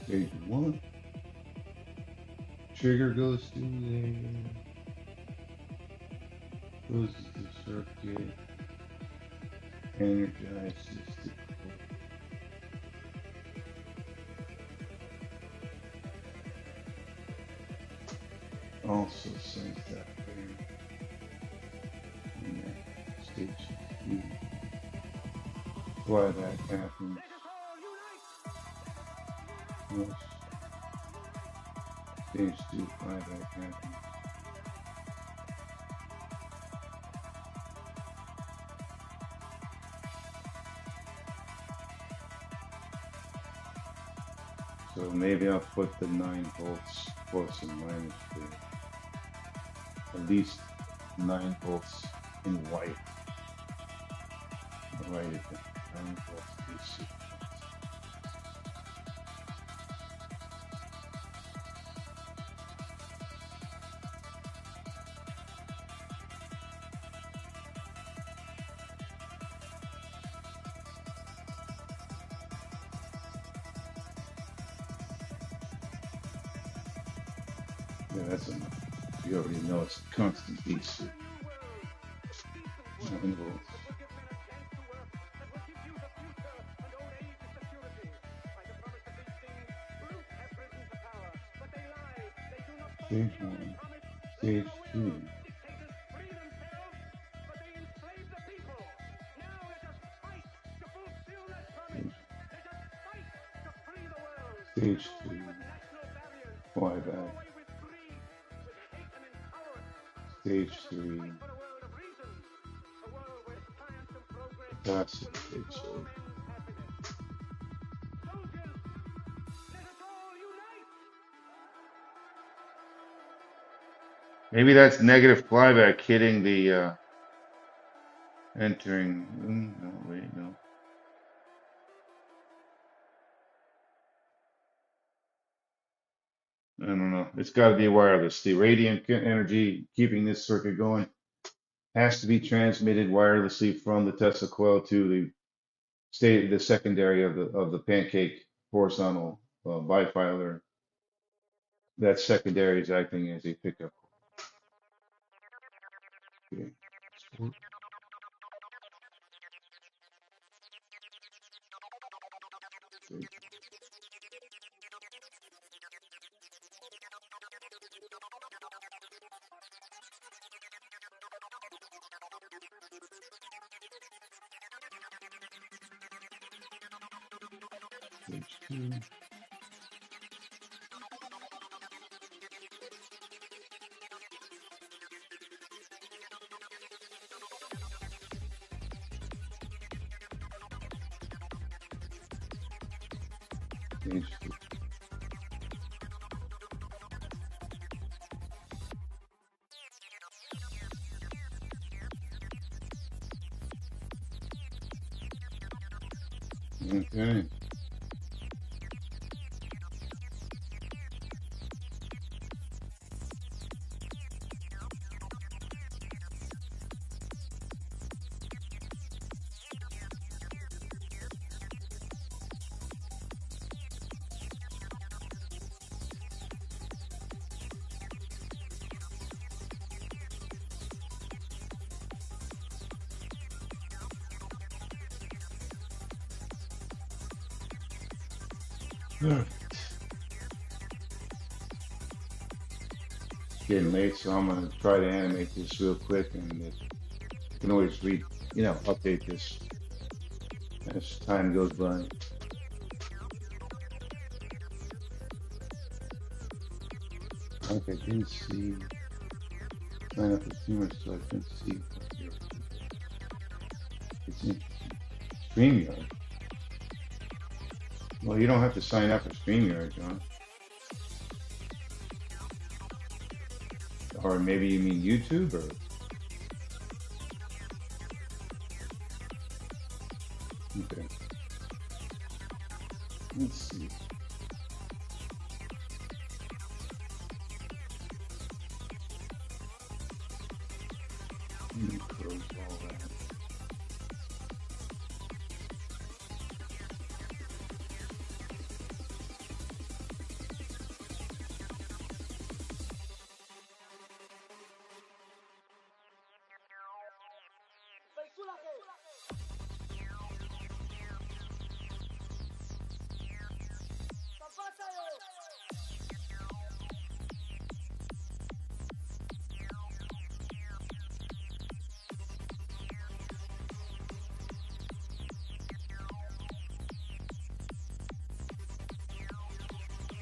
Stage 1. Trigger goes through there. Closes the circuit. Energizes the core. Also sends that there. And then stage 3. Flyback happens. Plus stage 2 flyback happens. So maybe I'll put the 9 volts plus and minus there. At least 9 volts in white. I'll write it down. 9 volts DC. Yeah, that's enough. You already know it's constant DC. 9 volts. Stage 1. Stage 2. Stage 2. Flyback. Stage 3. Capacity takes over. Maybe that's negative flyback hitting the entering. No, wait, no. I don't know. It's got to be wireless. The radiant energy keeping this circuit going has to be transmitted wirelessly from the Tesla coil to the secondary of the pancake horizontal bifilar. That secondary is acting as a pickup. Okay. Stage 2. Stage 3. Okay. Alright. It's getting late, so I'm gonna try to animate this real quick, and you can always update this as time goes by. Okay, didn't see sign up for streamers, so I couldn't see. It's interesting. StreamYard. Well, you don't have to sign up for StreamYard, John. Or maybe you mean YouTube, or okay. Let's see. Let me close all that.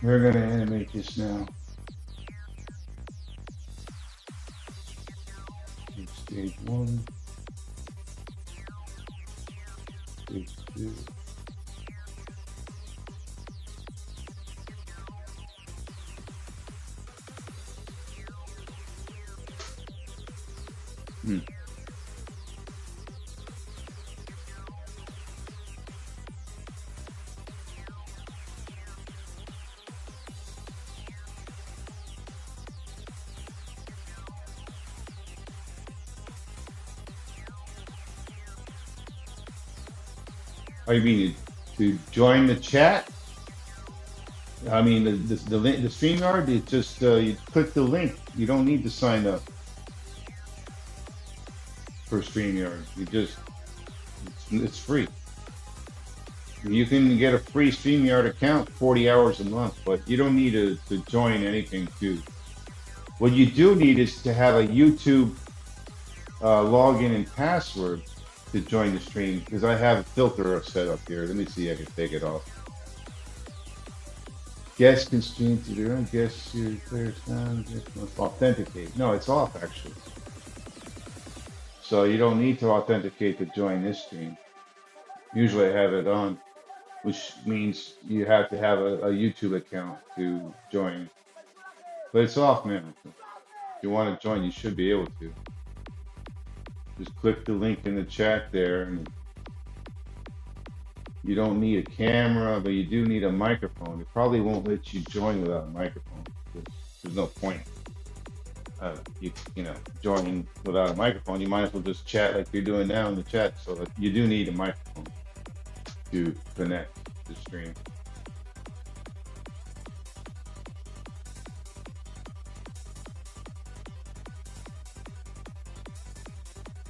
We're gonna animate this now. Stage 1, stage 2. Hmm. Oh, you mean to join the chat? I mean the link, the StreamYard. It just you click the link. You don't need to sign up for StreamYard. You just it's free. You can get a free StreamYard account 40 hours a month, but you don't need to join anything too. What you do need is to have a YouTube login and password to join the stream, because I have a filter set up here. Let me see if I can take it off. Guests can stream to their own guests, your player sound, just must authenticate. No, it's off actually. So you don't need to authenticate to join this stream. Usually I have it on, which means you have to have a YouTube account to join. But it's off now. If you want to join, you should be able to. Just click the link in the chat there, and you don't need a camera, but you do need a microphone. It probably won't let you join without a microphone. There's no point. Joining without a microphone. You might as well just chat like you're doing now in the chat. So that you do need a microphone to connect the stream.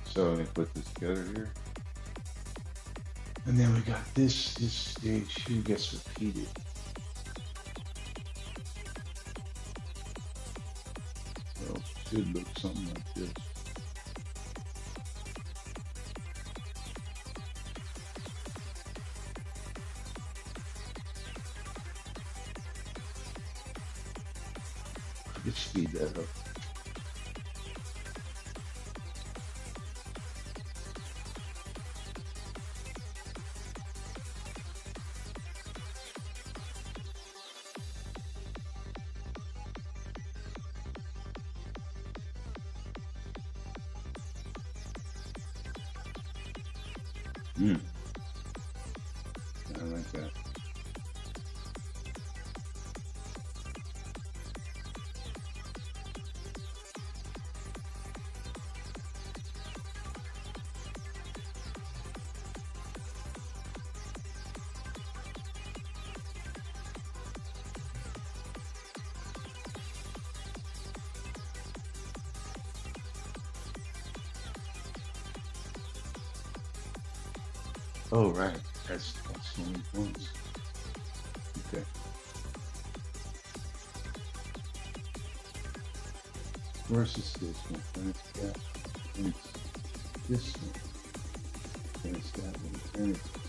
So let me put this together here. And then we got this stage here gets repeated. So it should look something like this. Let's speed that up. I like that. Oh, right. That's so many points. Okay. versus this one. Then it's that. Then it's this one. Then it's that one. Then it's this one.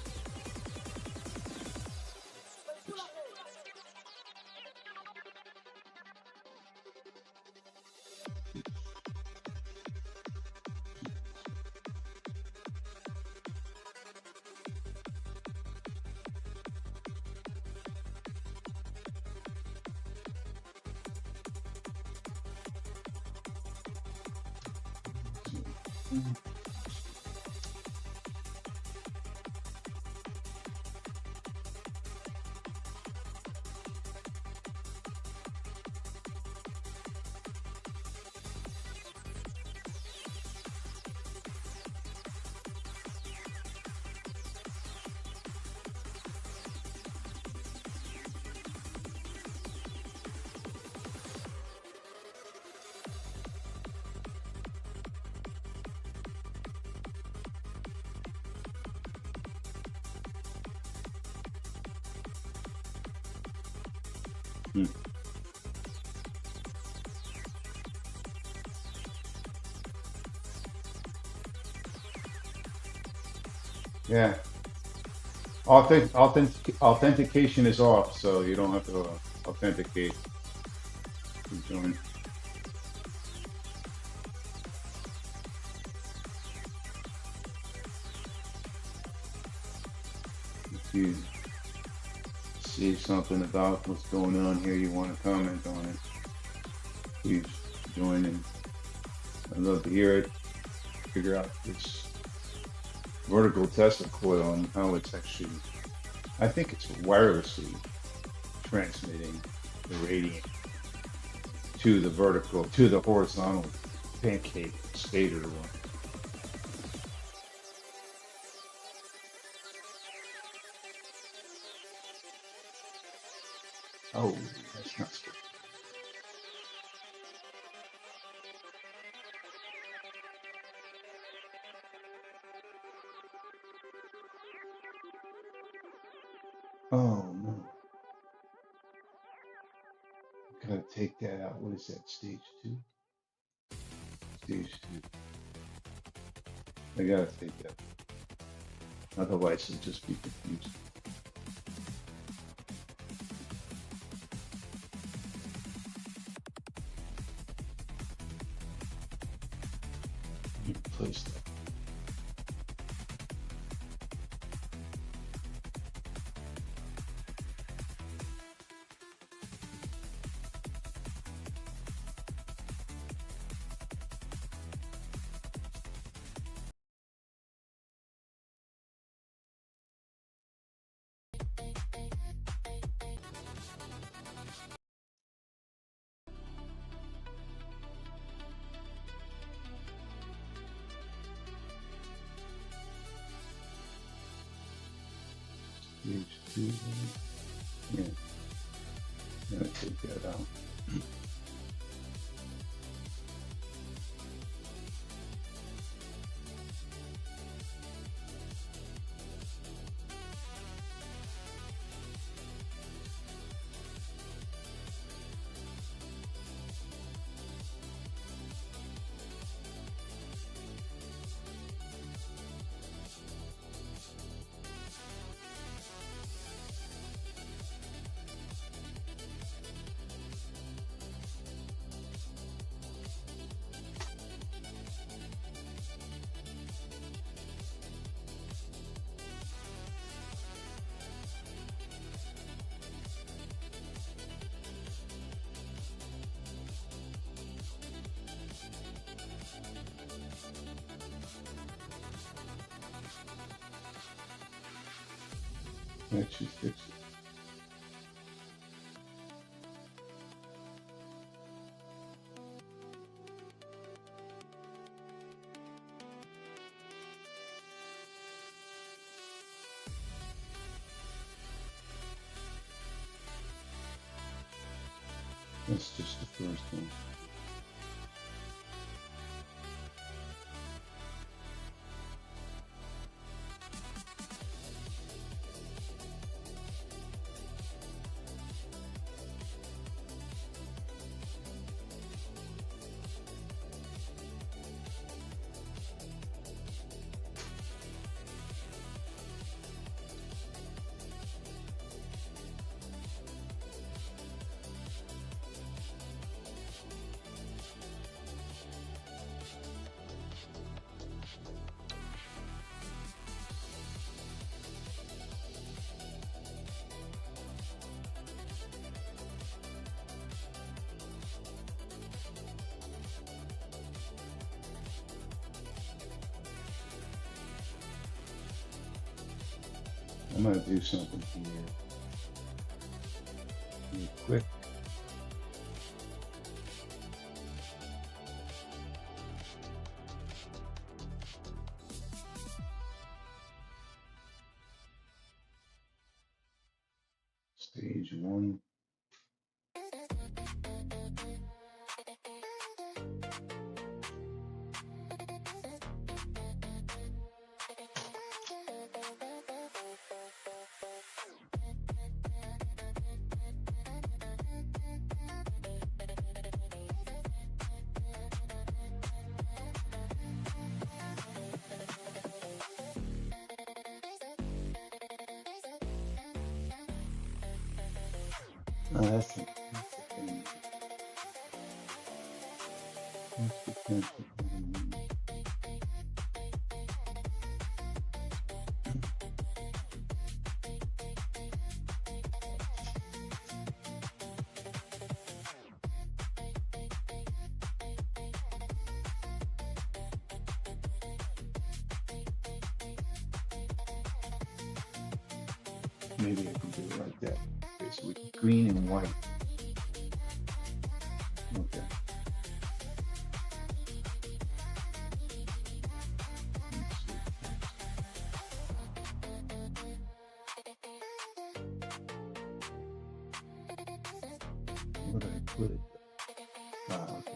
Hmm. Yeah. Authentication is off, so you don't have to authenticate to join. If you see something about what's going on here, you want to comment on it, please join in. I'd love to hear it, figure out this vertical Tesla coil and how it's actually, I think it's wirelessly transmitting the radiant to the vertical, to the horizontal pancake stator one. Oh, that's not good. Oh no, gotta take that out. What is that, stage two? Stage two. I gotta take that. Otherwise, it'll just be confusing. Replace that. Stage two. Yeah, gotta take that out. That should fix it. That's just the first one. I'm gonna do something here real quick. Stage one. Oh, that's the thing. That's the thing. Maybe I can do it like that. Okay, so with green and white. Okay. Let's see. Where did I put it? Ah, okay.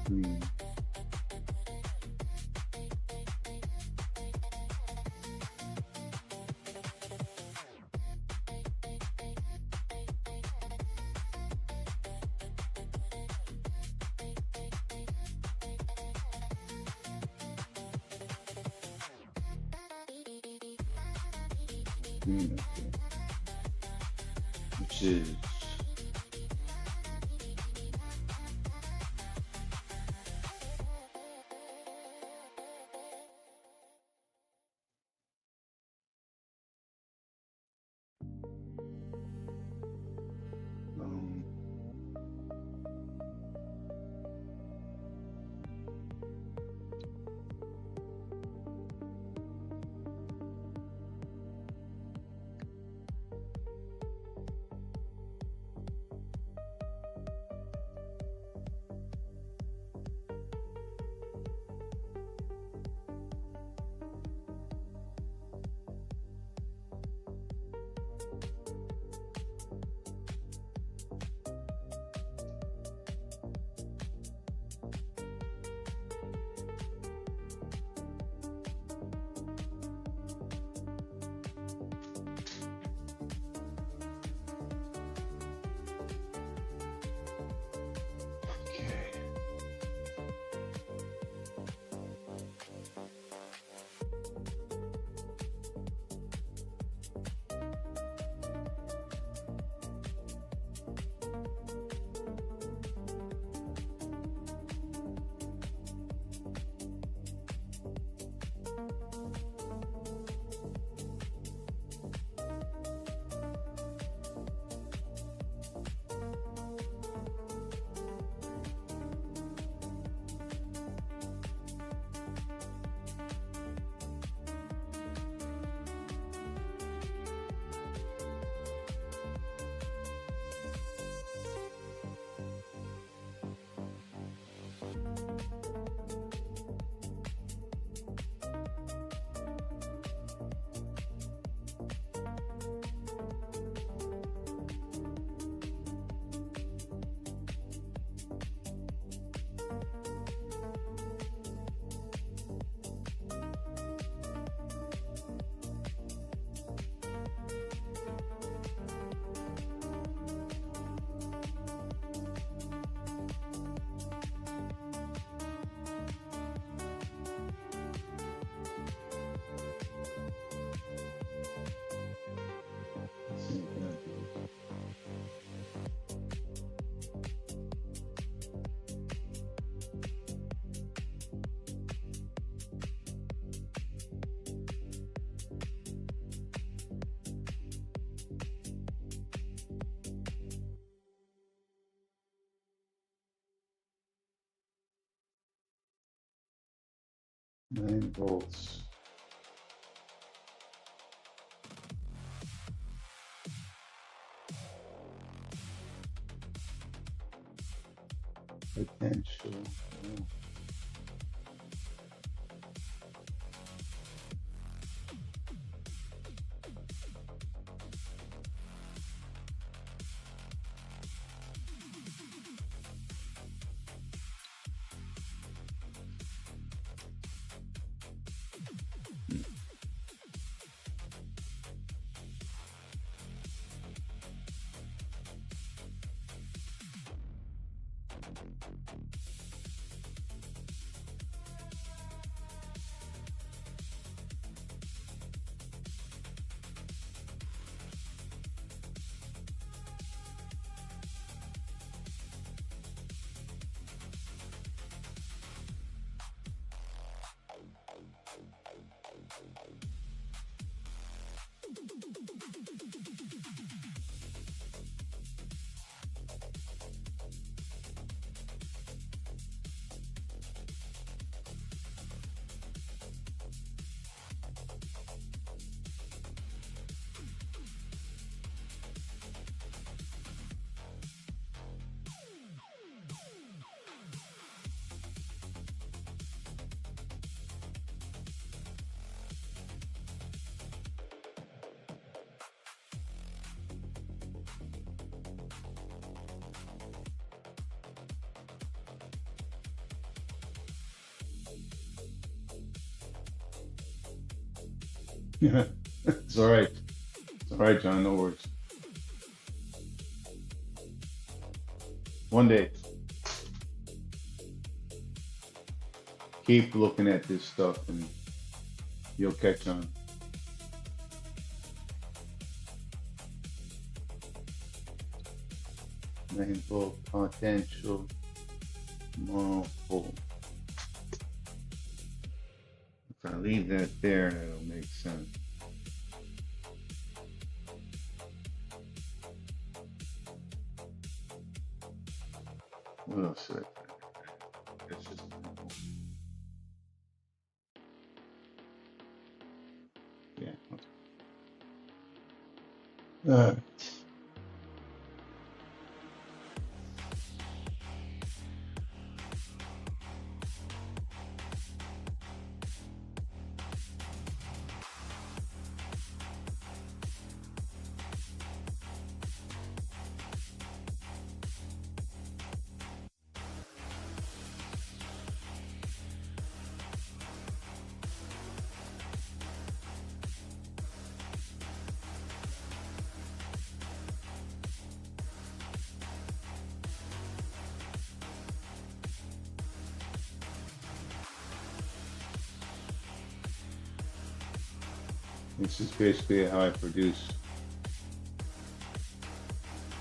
Green. Green, okay. Which is um, 9 volts. Potential. Oh. It's all right. It's all right, John. No worries. One day, keep looking at this stuff and you'll catch on. 9 volt potential monopole. If I leave that there, that'll make sense. What else should I put? That's just yeah. Okay. This is basically how I produce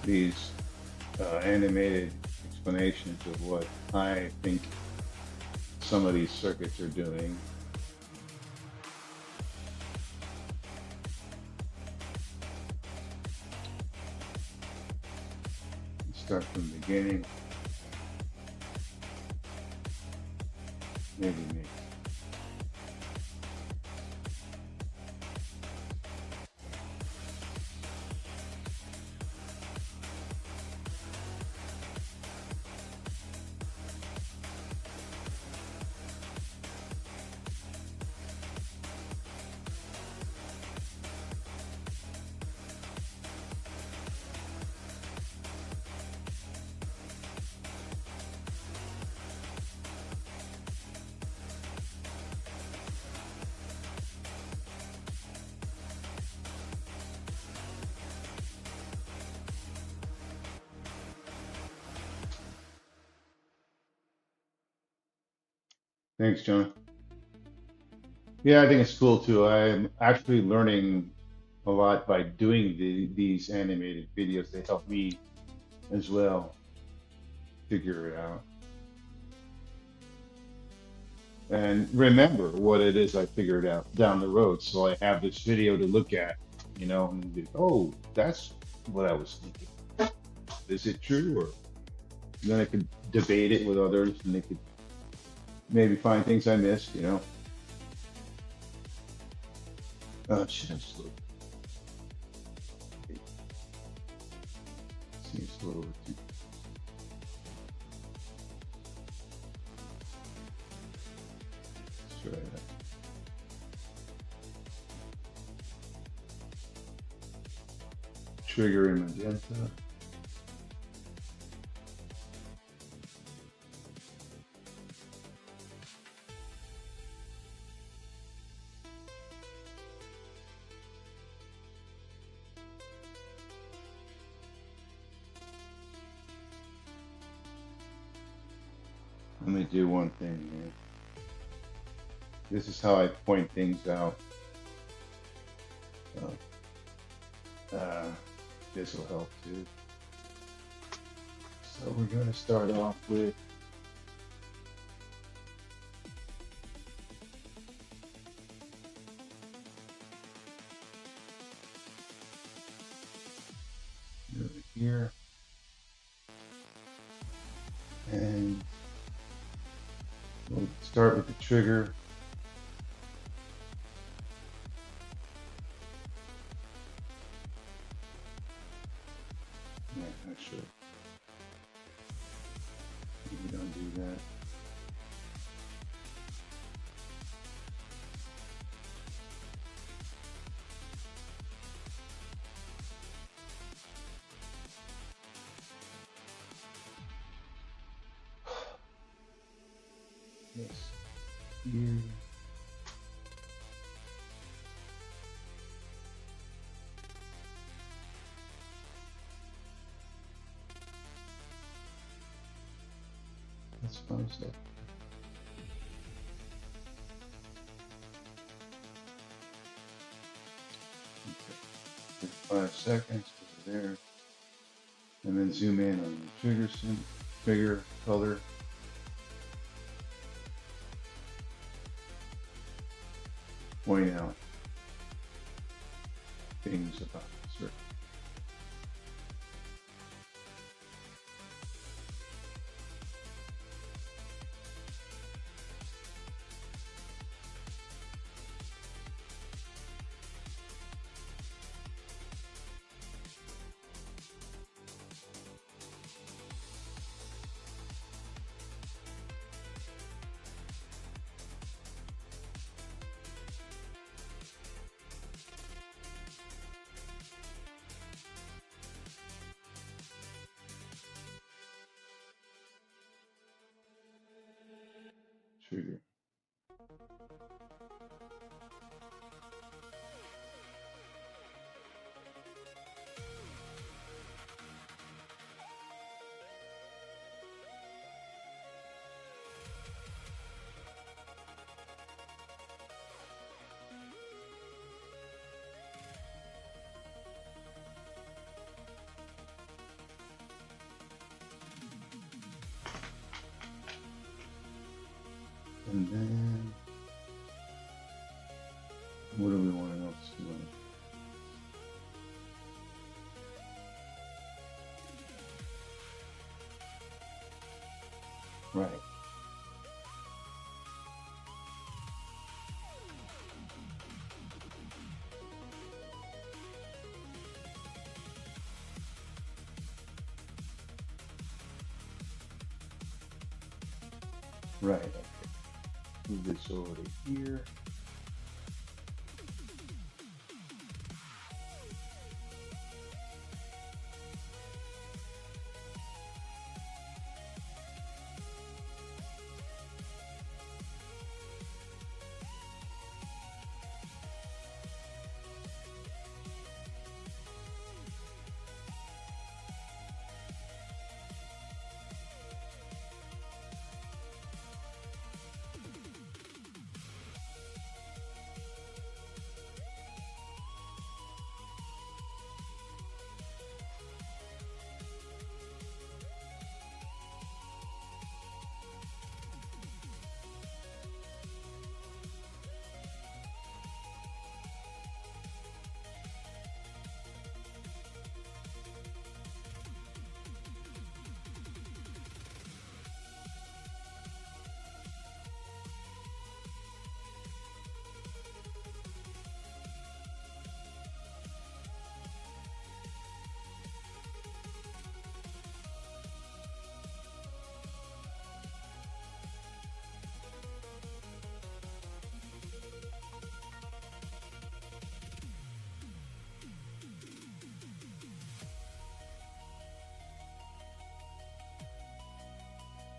these animated explanations of what I think some of these circuits are doing. Start from the beginning. Maybe me. Thanks, John. Yeah, I think it's cool too. I'm actually learning a lot by doing these animated videos. They help me as well figure it out and remember what it is I figured out down the road. So I have this video to look at, and oh, that's what I was thinking. Is it true? Or then I could debate it with others and they could maybe find things I missed. Oh, should have slowed. Seems a little too. Let's try that. Trigger in magenta. Let me do one thing, man. This is how I point things out. This will help too. So we're going to start off with over here, and we'll start with the trigger. Yeah, actually, maybe don't do that. Yes, here. That's 5 seconds. Okay. 5 seconds over there, and then zoom in on the trigger color. Point out things about the circle. Trigger. And then, what do we want else to do? Right. Right. Okay. Move this over to here.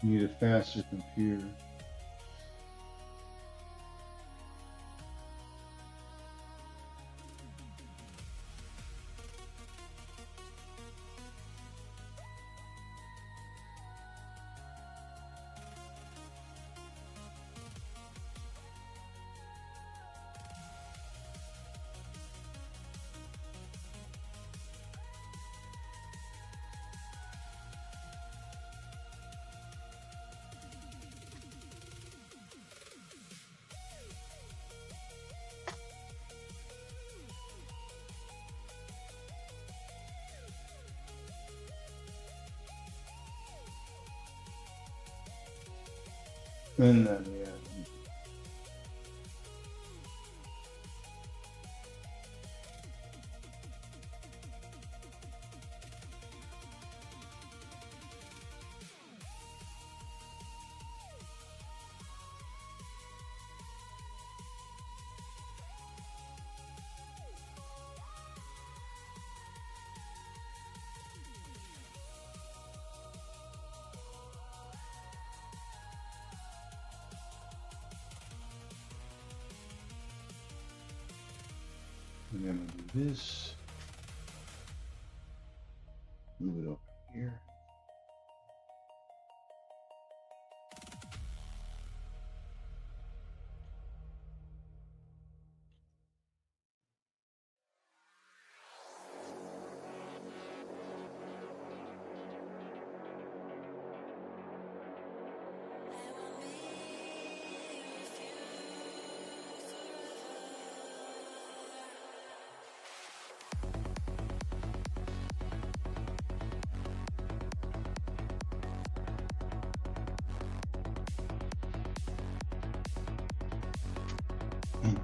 Need a faster computer. And then, yeah. And then we'll do this. Move it over here.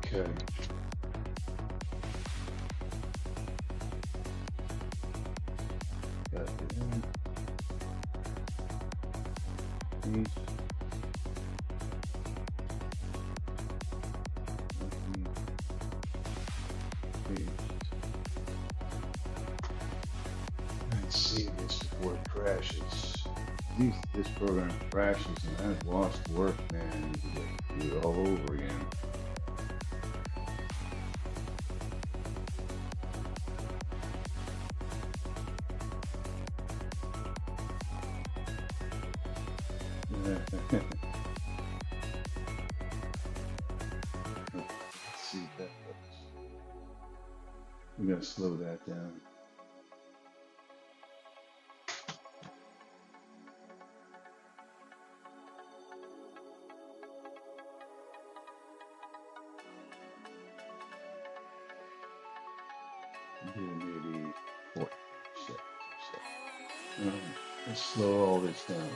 Okay. Got it in. These. Let's see this before it crashes. This program crashes and I've lost work, man. You do it all over again. Let's see if that works. We gotta slow that down. Maybe 40 seconds or so. Let's slow all this down.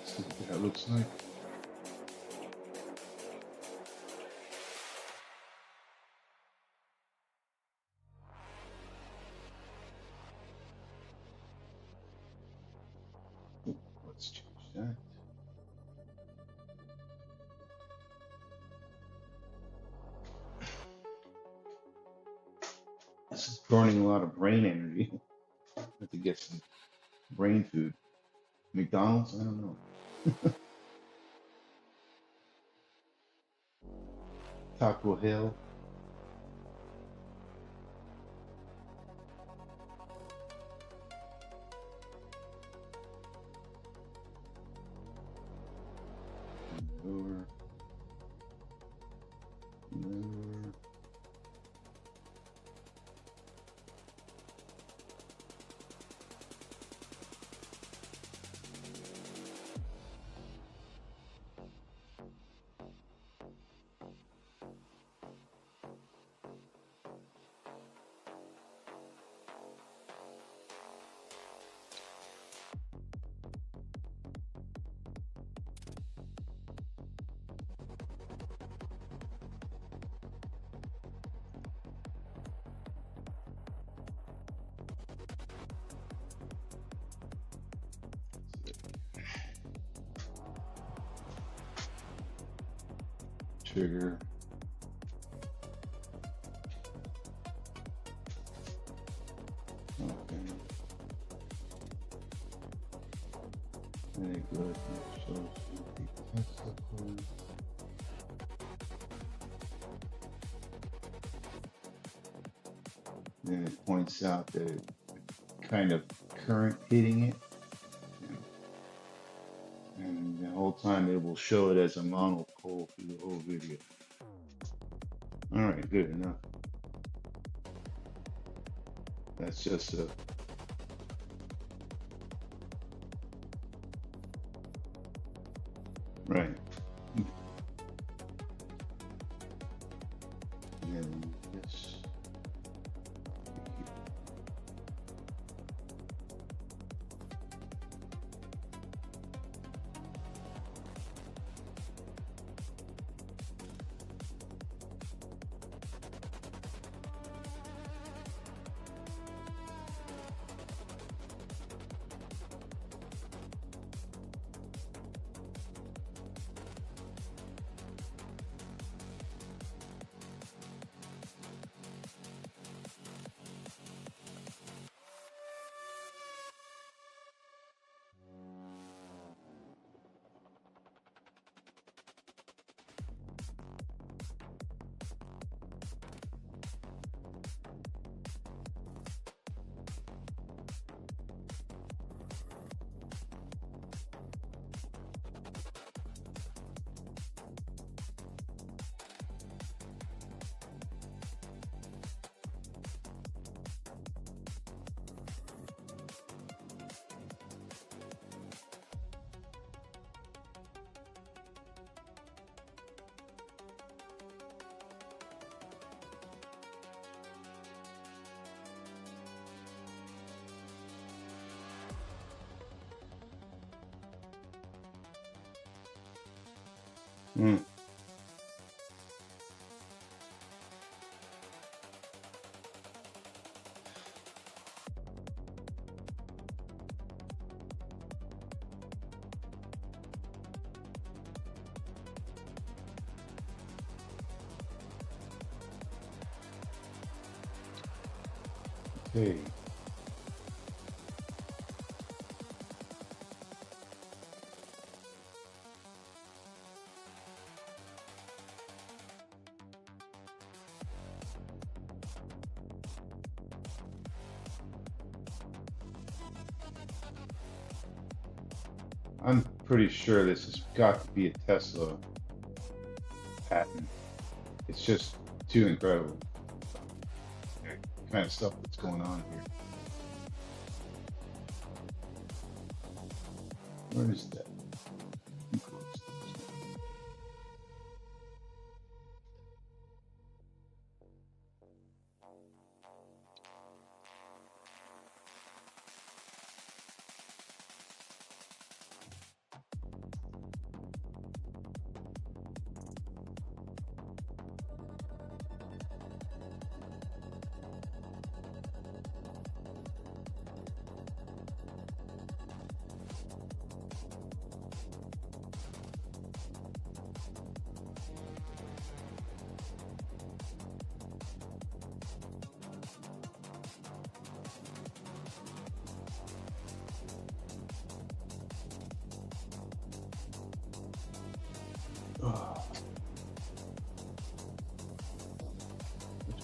See what that looks like. Let's change that. burning a lot of brain energy. Have to get some brain food. McDonald's? I don't know. Taco Hill. Lower. Lower. Trigger. Okay. Very good. So the testicle. Then it points out the kind of current hitting it. And the whole time it will show it as a monopole through the whole video. All right, good enough. That's just a right. And then this. Mm. Okay. I'm pretty sure this has got to be a Tesla patent. It's just too incredible. The kind of stuff that's going on here. Where is that?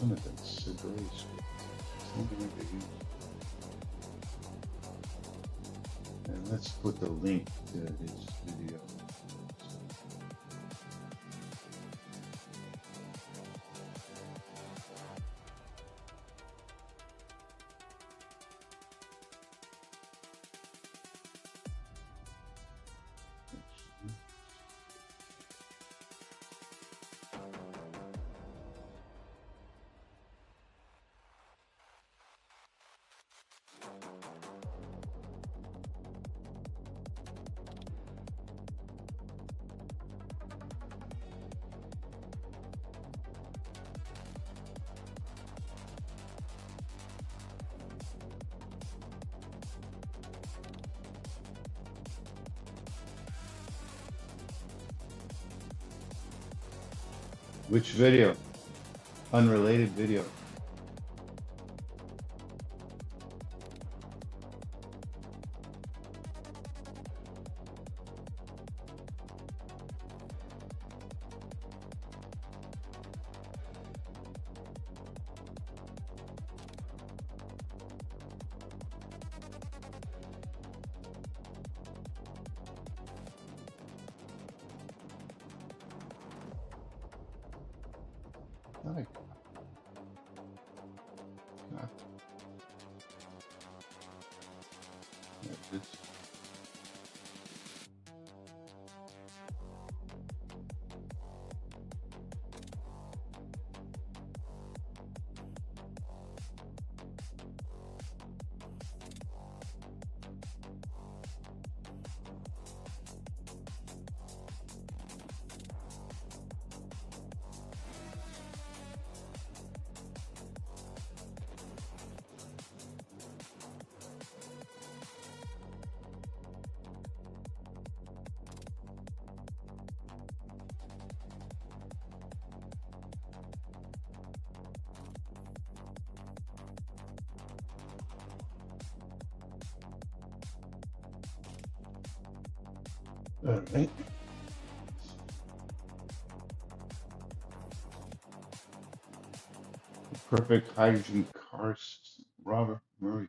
Jonathan's a gray script. Something like they use. And let's put the link to his video. Which video? Unrelated video. Like, this. All right. Perfect hydrogen cars, Robert Murray.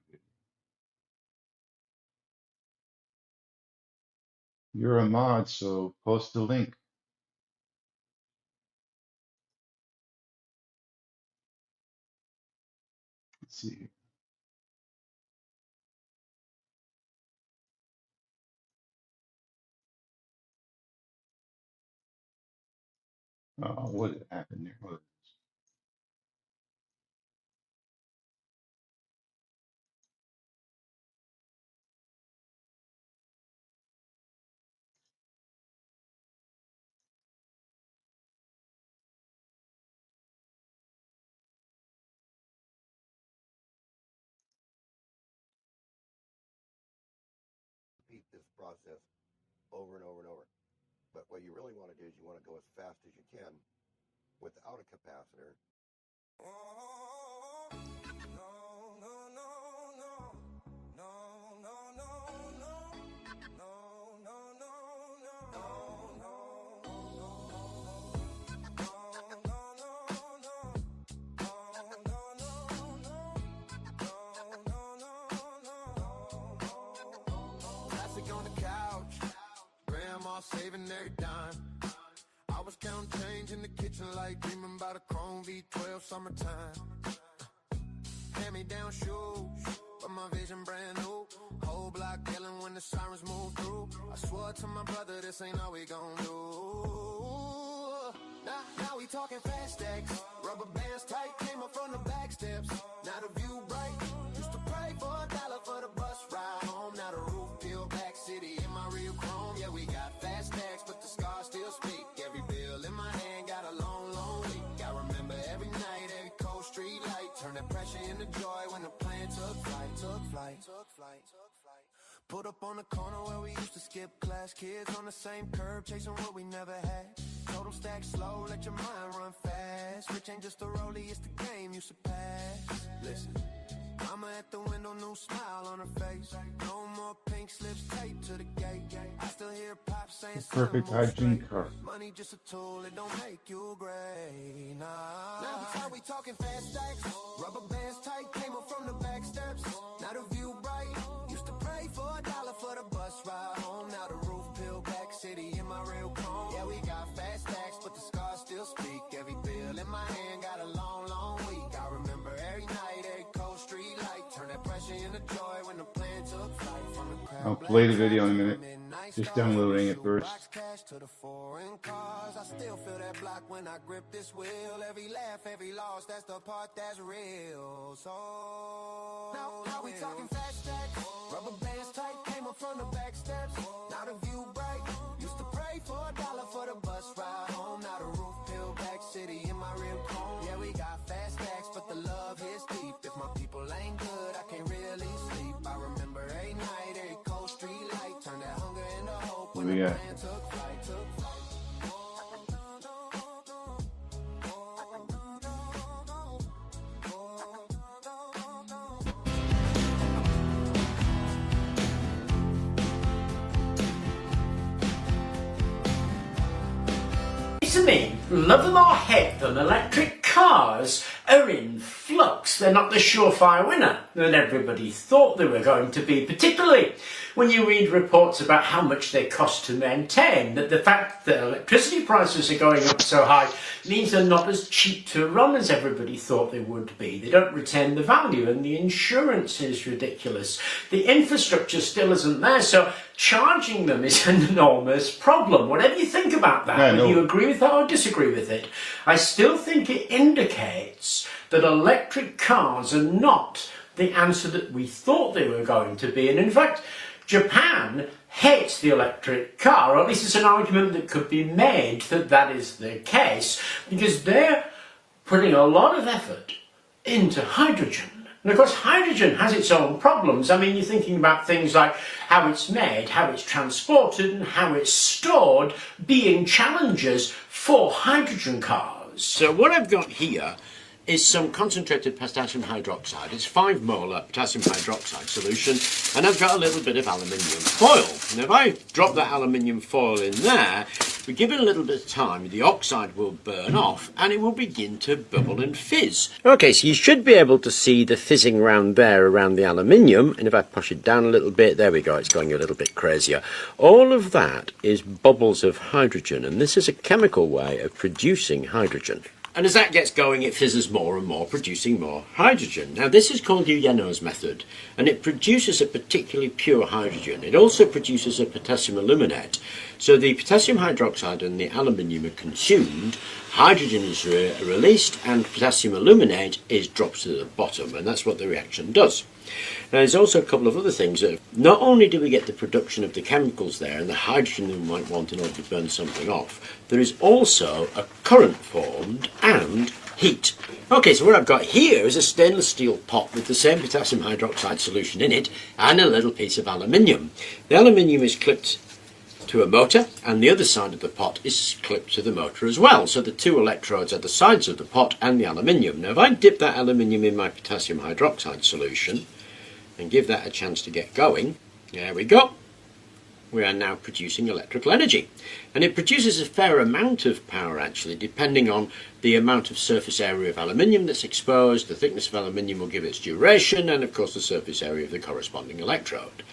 You're a mod, so post the link. Let's see. What happened there? What- Repeat this process over and over and over. But what you really want to do is you want to go as fast as you can without a capacitor. Classic on the couch, grandma saving every dime. I was counting change in the kitchen like dreaming about a Chrome V12 summertime. Hand-me-down shoes, but my vision brand new. Whole block yelling when the sirens move through. I swore to my brother this ain't all we gon' do. Now we talking fast stacks. Rubber bands tight, came up from the back steps. Now the view bright. Used to pray for $1 for the bus ride home. Now the roof peeled back, city in my real chrome. Yeah, we got fast stacks, but the scars still speak. Every bill in my hand got a long, long week. I remember every night, every cold street light. Turn that pressure into joy when the plane took flight, took flight, took flight, took flight. Put up on the corner where we used to skip class. Kids on the same curb, chasing what we never had. Told them stack slow, let your mind run fast. Rich ain't just a rollie, it's the game you surpass. Listen, mama at the window, new smile on her face. No more pink slips taped to the gate. I still hear pop saying something Perfect more hydrogen straight. car. Money just a tool, it don't make you great. Nah. Now the time we talking fast stacks. Rubber bands tight, came up from the back steps. Now the view bright. Used to pray for $1 for the bus ride home. Now the roof peeled back, city in my real cone. Yeah, we got fast stacks, but the scars still speak. Every bill in my hand got a long, long week. I remember every night, every cold street light. Turn that pressure into joy when the plan took flight. From the I'll crowd play black the video tracks in a to the minute. midnight Just stars. From the downloading it shoebox first. cash to the foreign cars. I still feel that block when I grip this wheel. Every laugh, every loss, that's the part that's real. So now we talking fast stacks. Rubber bands tight, came up from the back steps. Now the view bright. Used to pray for $1 for the bus ride home. Now the roof peeled back, city in my real cone. Yeah, we got fast stacks, but the love hits deep. If my people ain't good, I can't really sleep. I remember every night, every cold street light. Turn that hunger into hope What when we the got? plan took flight, took flight. To me, love them or hate them, electric cars are in flux. They're not the surefire winner that everybody thought they were going to be, particularly when you read reports about how much they cost to maintain, that the fact that electricity prices are going up so high means they're not as cheap to run as everybody thought they would be. They don't retain the value, and the insurance is ridiculous. The infrastructure still isn't there, so charging them is an enormous problem. Whatever you think about that, whether you agree with that or disagree with it, I still think it indicates that electric cars are not the answer that we thought they were going to be. And in fact, Japan hates the electric car, or at least it's an argument that could be made that that is the case, because they're putting a lot of effort into hydrogen. And of course, hydrogen has its own problems. I mean, you're thinking about things like how it's made, how it's transported, and how it's stored being challenges for hydrogen cars. So what I've got here is some concentrated potassium hydroxide. It's 5 molar potassium hydroxide solution, and I've got a little bit of aluminium foil. Now if I drop that aluminium foil in there, we give it a little bit of time, the oxide will burn off and it will begin to bubble and fizz. Okay, so you should be able to see the fizzing around there around the aluminium, and if I push it down a little bit, there we go, it's going a little bit crazier. All of that is bubbles of hydrogen, and this is a chemical way of producing hydrogen. And as that gets going, it fizzes more and more, producing more hydrogen. Now, this is called Uyeno's method, and it produces a particularly pure hydrogen. It also produces a potassium aluminate. So the potassium hydroxide and the aluminium are consumed, hydrogen is released, and potassium aluminate is dropped to the bottom, and that's what the reaction does. Now, there's also a couple of other things. Not only do we get the production of the chemicals there and the hydrogen that we might want in order to burn something off, there is also a current formed and heat. Okay, so what I've got here is a stainless steel pot with the same potassium hydroxide solution in it and a little piece of aluminium. The aluminium is clipped to a motor, and the other side of the pot is clipped to the motor as well. So the two electrodes are the sides of the pot and the aluminium. Now if I dip that aluminium in my potassium hydroxide solution and give that a chance to get going, there we go. We are now producing electrical energy. And it produces a fair amount of power actually, depending on the amount of surface area of aluminium that's exposed. The thickness of aluminium will give its duration, and of course the surface area of the corresponding electrode.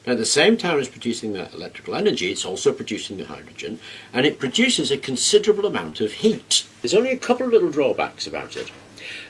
Now at the same time as producing that electrical energy, it's also producing the hydrogen, and it produces a considerable amount of heat. There's only a couple of little drawbacks about it.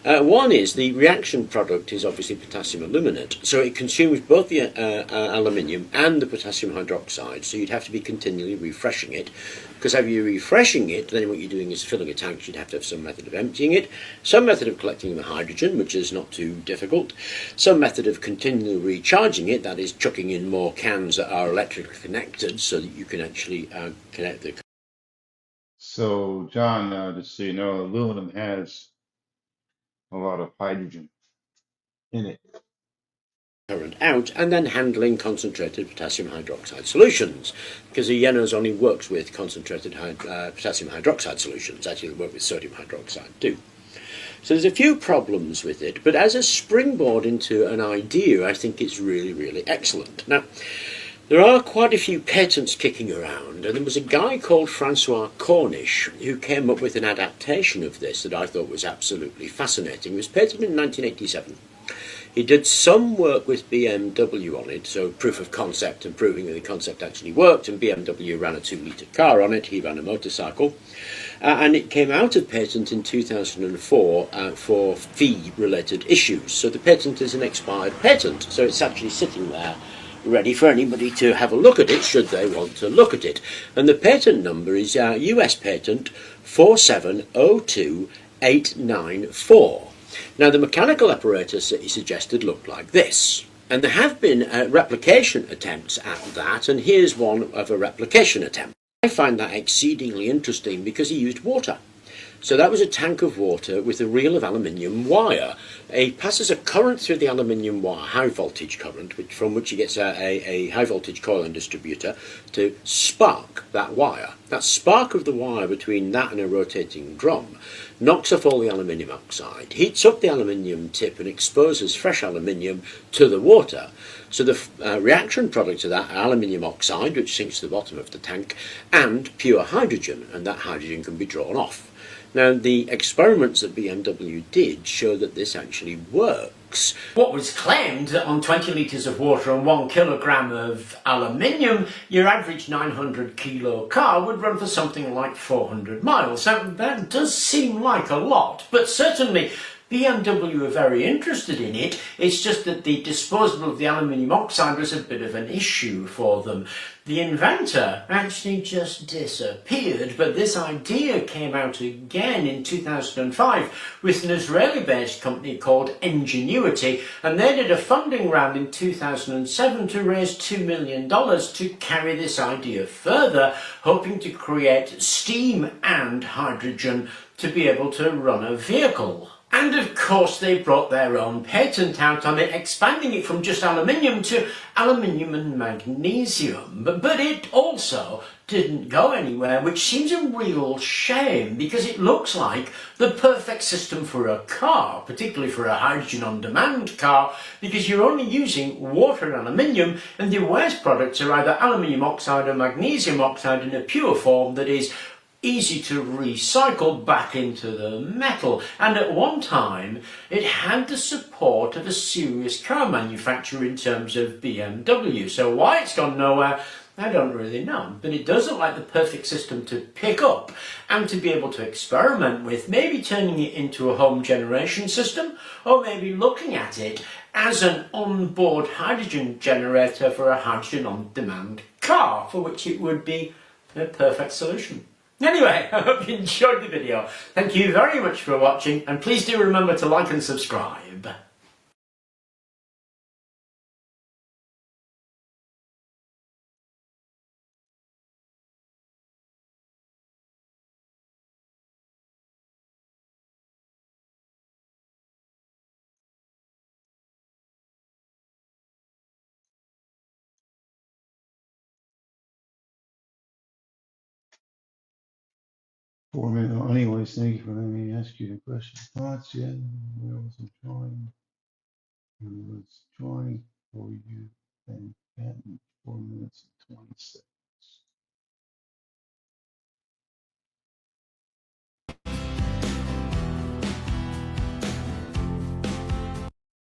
One is the reaction product is obviously potassium aluminate, so it consumes both the aluminium and the potassium hydroxide, so you'd have to be continually refreshing it, because if you're refreshing it, then what you're doing is filling a tank. You'd have to have some method of emptying it, some method of collecting the hydrogen, which is not too difficult, some method of continually recharging it, that is chucking in more cans that are electrically connected so that you can actually connect the So, John, just so you know, aluminum has a lot of hydrogen in it. current out, and then handling concentrated potassium hydroxide solutions, because Uyeno's only works with concentrated potassium hydroxide solutions. Actually, they work with sodium hydroxide too. So there's a few problems with it, but as a springboard into an idea, I think it's really, really excellent. Now, There are quite a few patents kicking around, and there was a guy called Francois Cornish who came up with an adaptation of this that I thought was absolutely fascinating. It was patented in 1987. He did some work with BMW on it, so proof of concept and proving that the concept actually worked, and BMW ran a 2-litre car on it, he ran a motorcycle. And it came out of patent in 2004 for fee-related issues. So the patent is an expired patent, so it's actually sitting there ready for anybody to have a look at it should they want to look at it. And the patent number is US patent 4702894. Now the mechanical apparatus that he suggested looked like this. And there have been replication attempts at that, and here's one of a replication attempt. I find that exceedingly interesting because he used water. So that was a tank of water with a reel of aluminium wire. He passes a current through the aluminium wire, high voltage current, from which he gets a high voltage coil and distributor to spark that wire. That spark of the wire between that and a rotating drum knocks off all the aluminium oxide, heats up the aluminium tip and exposes fresh aluminium to the water. So the reaction product of that are aluminium oxide, which sinks to the bottom of the tank, and pure hydrogen, and that hydrogen can be drawn off. Now, the experiments that BMW did show that this actually works. What was claimed that on 20 litres of water and 1 kilogram of aluminium, your average 900 kilo car would run for something like 400 miles. So that does seem like a lot, but certainly BMW are very interested in it. It's just that the disposal of the aluminium oxide was a bit of an issue for them. The inventor actually just disappeared, but this idea came out again in 2005 with an Israeli-based company called Ingenuity, and they did a funding round in 2007 to raise $2 million to carry this idea further, hoping to create steam and hydrogen to be able to run a vehicle. And of course they brought their own patent out on it, expanding it from just aluminium to aluminium and magnesium. But it also didn't go anywhere, which seems a real shame because it looks like the perfect system for a car, particularly for a hydrogen on demand car, because you're only using water and aluminium, and the waste products are either aluminium oxide or magnesium oxide in a pure form that is easy to recycle back into the metal. And at one time it had the support of a serious car manufacturer in terms of BMW. So why it's gone nowhere, I don't really know, but it does look like the perfect system to pick up and to be able to experiment with, maybe turning it into a home generation system, or maybe looking at it as an onboard hydrogen generator for a hydrogen on demand car, for which it would be a perfect solution. Anyway, I hope you enjoyed the video. Thank you very much for watching, and please do remember to like and subscribe. Anyways, thank you for letting me ask you the question. Thoughts? Yeah, where was I drawing? It was drawing for you and patent 4 minutes and 20 seconds.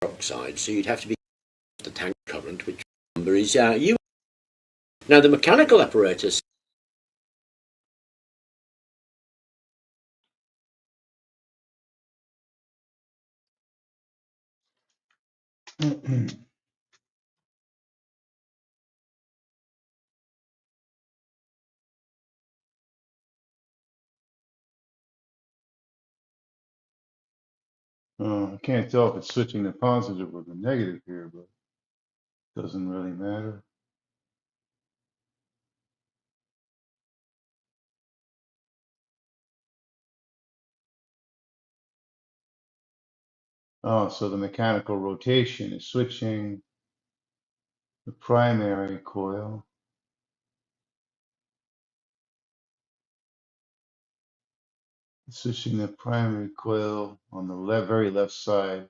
Oxide, so you'd have to be the tank current, which number is U. Now the mechanical apparatus I can't tell if it's switching the positive or the negative here, but it doesn't really matter. Oh, so the mechanical rotation is switching the primary coil. Switching the primary coil on the very left side.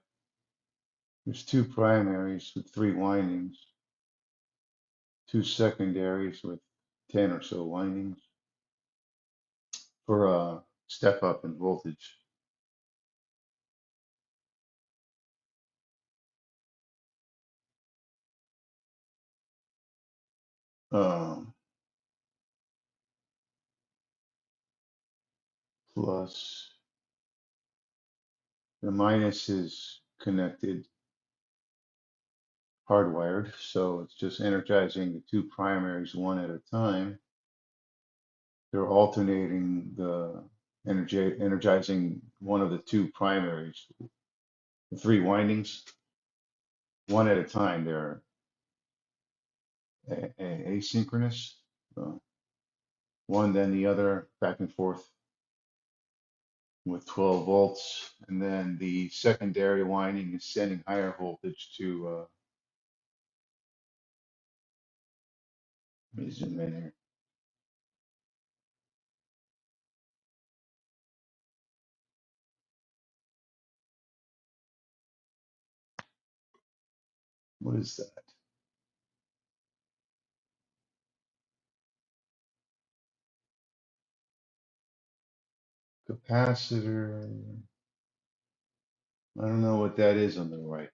There's two primaries with 3 windings. 2 secondaries with 10 or so windings for a step up in voltage. Um, Plus the minus is connected hardwired, so it's just energizing the two primaries one at a time. They're alternating the energizing one of the two primaries, the three windings, one at a time. They're asynchronous, uh, one then the other, back and forth with 12 volts. And then the secondary winding is sending higher voltage to, let me zoom in here. What is that? Capacitor. I don't know what that is on the right.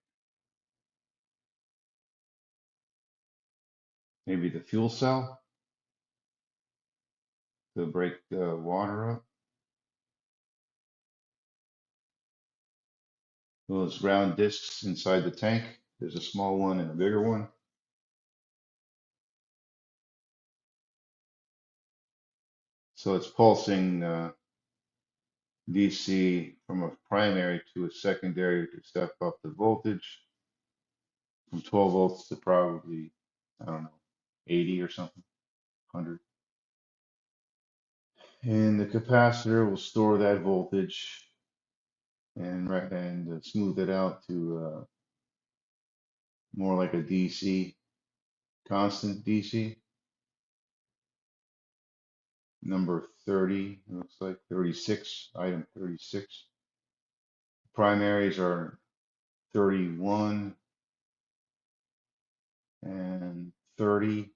Maybe the fuel cell to break the water up. Those round discs inside the tank. There's a small one and a bigger one. So it's pulsing DC from a primary to a secondary to step up the voltage from 12 volts to probably, I don't know, 80 or something, 100. And the capacitor will store that voltage and smooth it out to more like a DC, constant DC. Number 30, it looks like 36, item 36. Primaries are 31 and 30,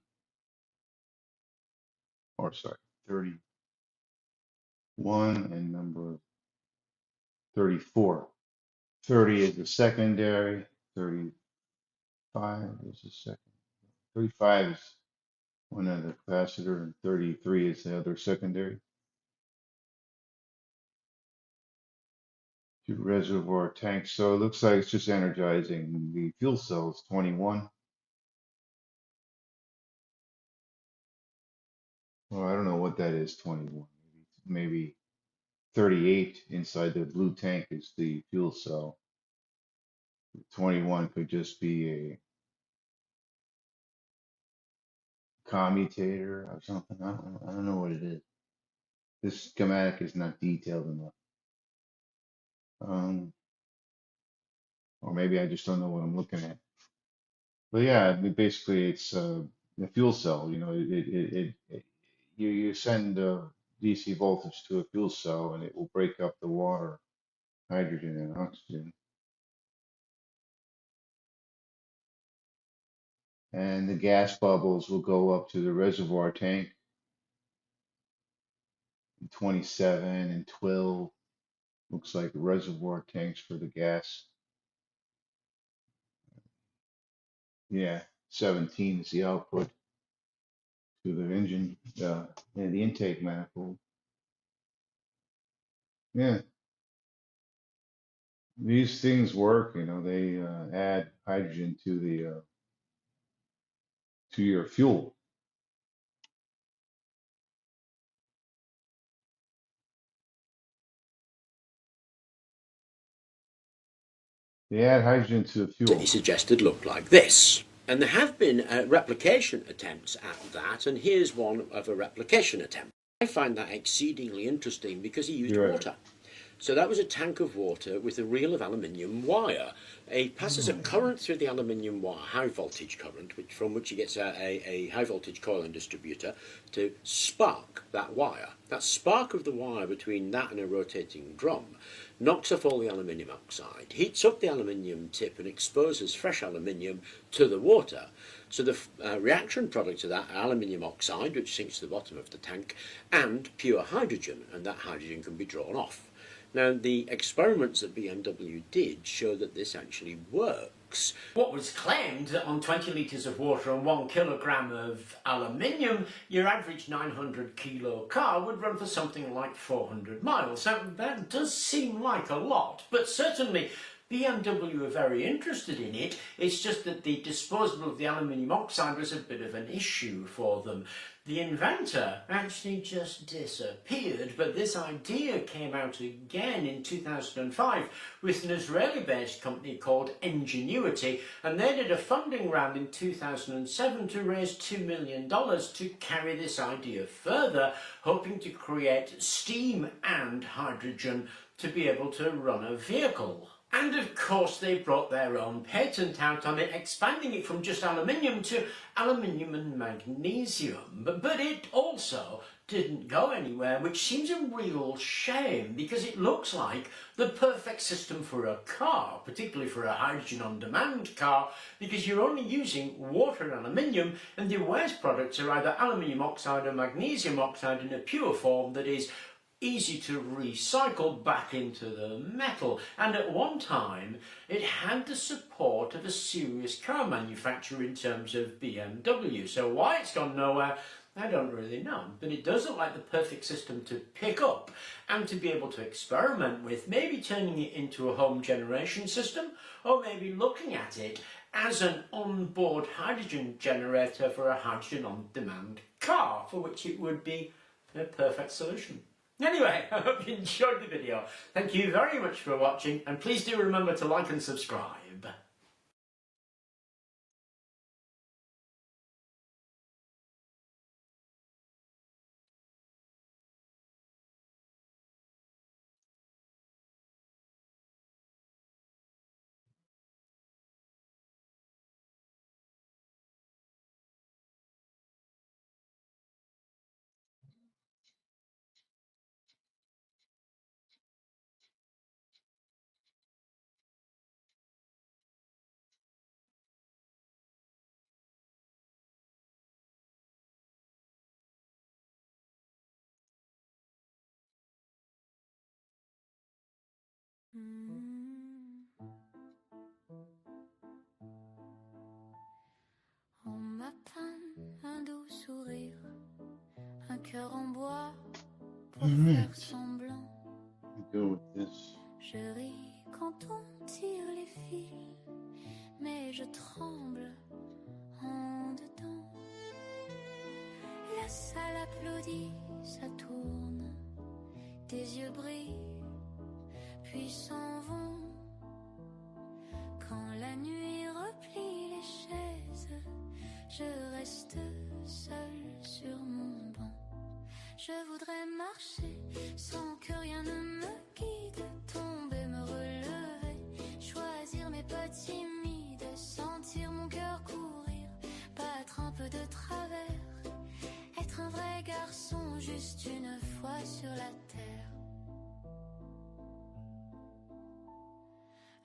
or sorry, 31 and number 34. 30 is the secondary, 35 is the second, 35 is one of the capacitor, and 33 is the other secondary. Two reservoir tanks. So it looks like it's just energizing the fuel cells, 21. Well, I don't know what that is, 21. Maybe 38 inside the blue tank is the fuel cell. 21 could just be a commutator or something. I don't know what it is. This schematic is not detailed enough. Or maybe I just don't know what I'm looking at. But yeah, I mean, basically it's the fuel cell. You know, you send DC voltage to a fuel cell and it will break up the water, hydrogen and oxygen. And the gas bubbles will go up to the reservoir tank, 27 and 12. Looks like reservoir tanks for the gas. Yeah, 17 is the output to the engine, and the intake manifold. Yeah, these things work. You know, they add hydrogen to your fuel. They add hydrogen to the He fuel. suggested looked like this. And there have been replication attempts at that, and here's one of a replication attempt. I find that exceedingly interesting because he used You're right. water. So that was a tank of water with a reel of aluminium wire. It passes a current through the aluminium wire, high voltage current, from which it gets a high voltage coiling distributor to spark that wire. That spark of the wire between that and a rotating drum knocks off all the aluminium oxide, heats up the aluminium tip and exposes fresh aluminium to the water. So the reaction product of that are aluminium oxide, which sinks to the bottom of the tank, and pure hydrogen, and that hydrogen can be drawn off. Now, the experiments that BMW did show that this actually works. What was claimed that on 20 litres of water and 1 kilogram of aluminium, your average 900 kilo car would run for something like 400 miles. Now, that does seem like a lot, but certainly BMW are very interested in it. It's just that the disposal of the aluminium oxide was a bit of an issue for them. The inventor actually just disappeared, but this idea came out again in 2005 with an Israeli-based company called Ingenuity, and they did a funding round in 2007 to raise $2 million to carry this idea further, hoping to create steam and hydrogen to be able to run a vehicle. And of course they brought their own patent out on it, expanding it from just aluminium to aluminium and magnesium. But it also didn't go anywhere, which seems a real shame, because it looks like the perfect system for a car, particularly for a hydrogen on-demand car, because you're only using water and aluminium, and the waste products are either aluminium oxide or magnesium oxide in a pure form that is easy to recycle back into the metal. And at one time it had the support of a serious car manufacturer in terms of BMW. So why it's gone nowhere, I don't really know, but it does look like the perfect system to pick up and to be able to experiment with, maybe turning it into a home generation system, or maybe looking at it as an onboard hydrogen generator for a hydrogen on-demand car, for which it would be a perfect solution. Anyway, I hope you enjoyed the video. Thank you very much for watching, and please do remember to like and subscribe. On m'a peint un doux sourire, un cœur en bois pour faire semblant. Go with this. Je ris quand on tire les fils, mais je tremble en dedans. La salle applaudit, ça tourne, tes yeux brillent, puis s'en vont. Quand la nuit replie les chaises, je reste seule sur mon banc. Je voudrais marcher sans que rien ne me guide, tomber, me relever, choisir mes pas timides, sentir mon cœur courir, battre un peu de travers, être un vrai garçon juste une fois sur la terre.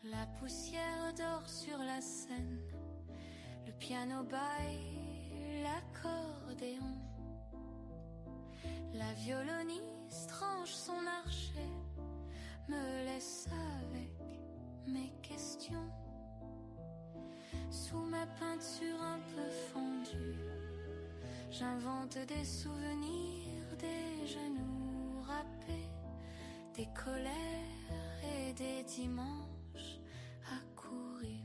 La poussière dort sur la scène, le piano baille, l'accordéon. La violoniste range son archet, me laisse avec mes questions. Sous ma peinture un peu fondue, j'invente des souvenirs, des genoux râpés, des colères et des dimanches à courir.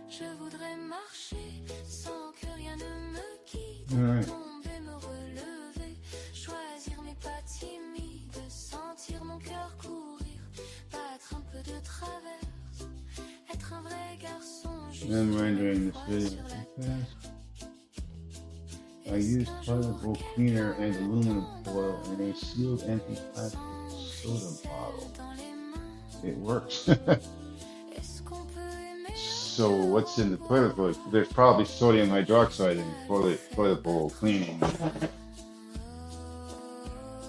Je voudrais marcher sans que rien ne me quitte, tomber, me relever, choisir mes pas timides, sentir mon cœur courir, battre un peu de travers, être un vrai garçon juste une fois sur la terre. I used toilet bowl cleaner and aluminum foil in a sealed empty plastic soda bottle. It works. So what's in the toilet bowl? There's probably sodium hydroxide in the toilet bowl cleaning.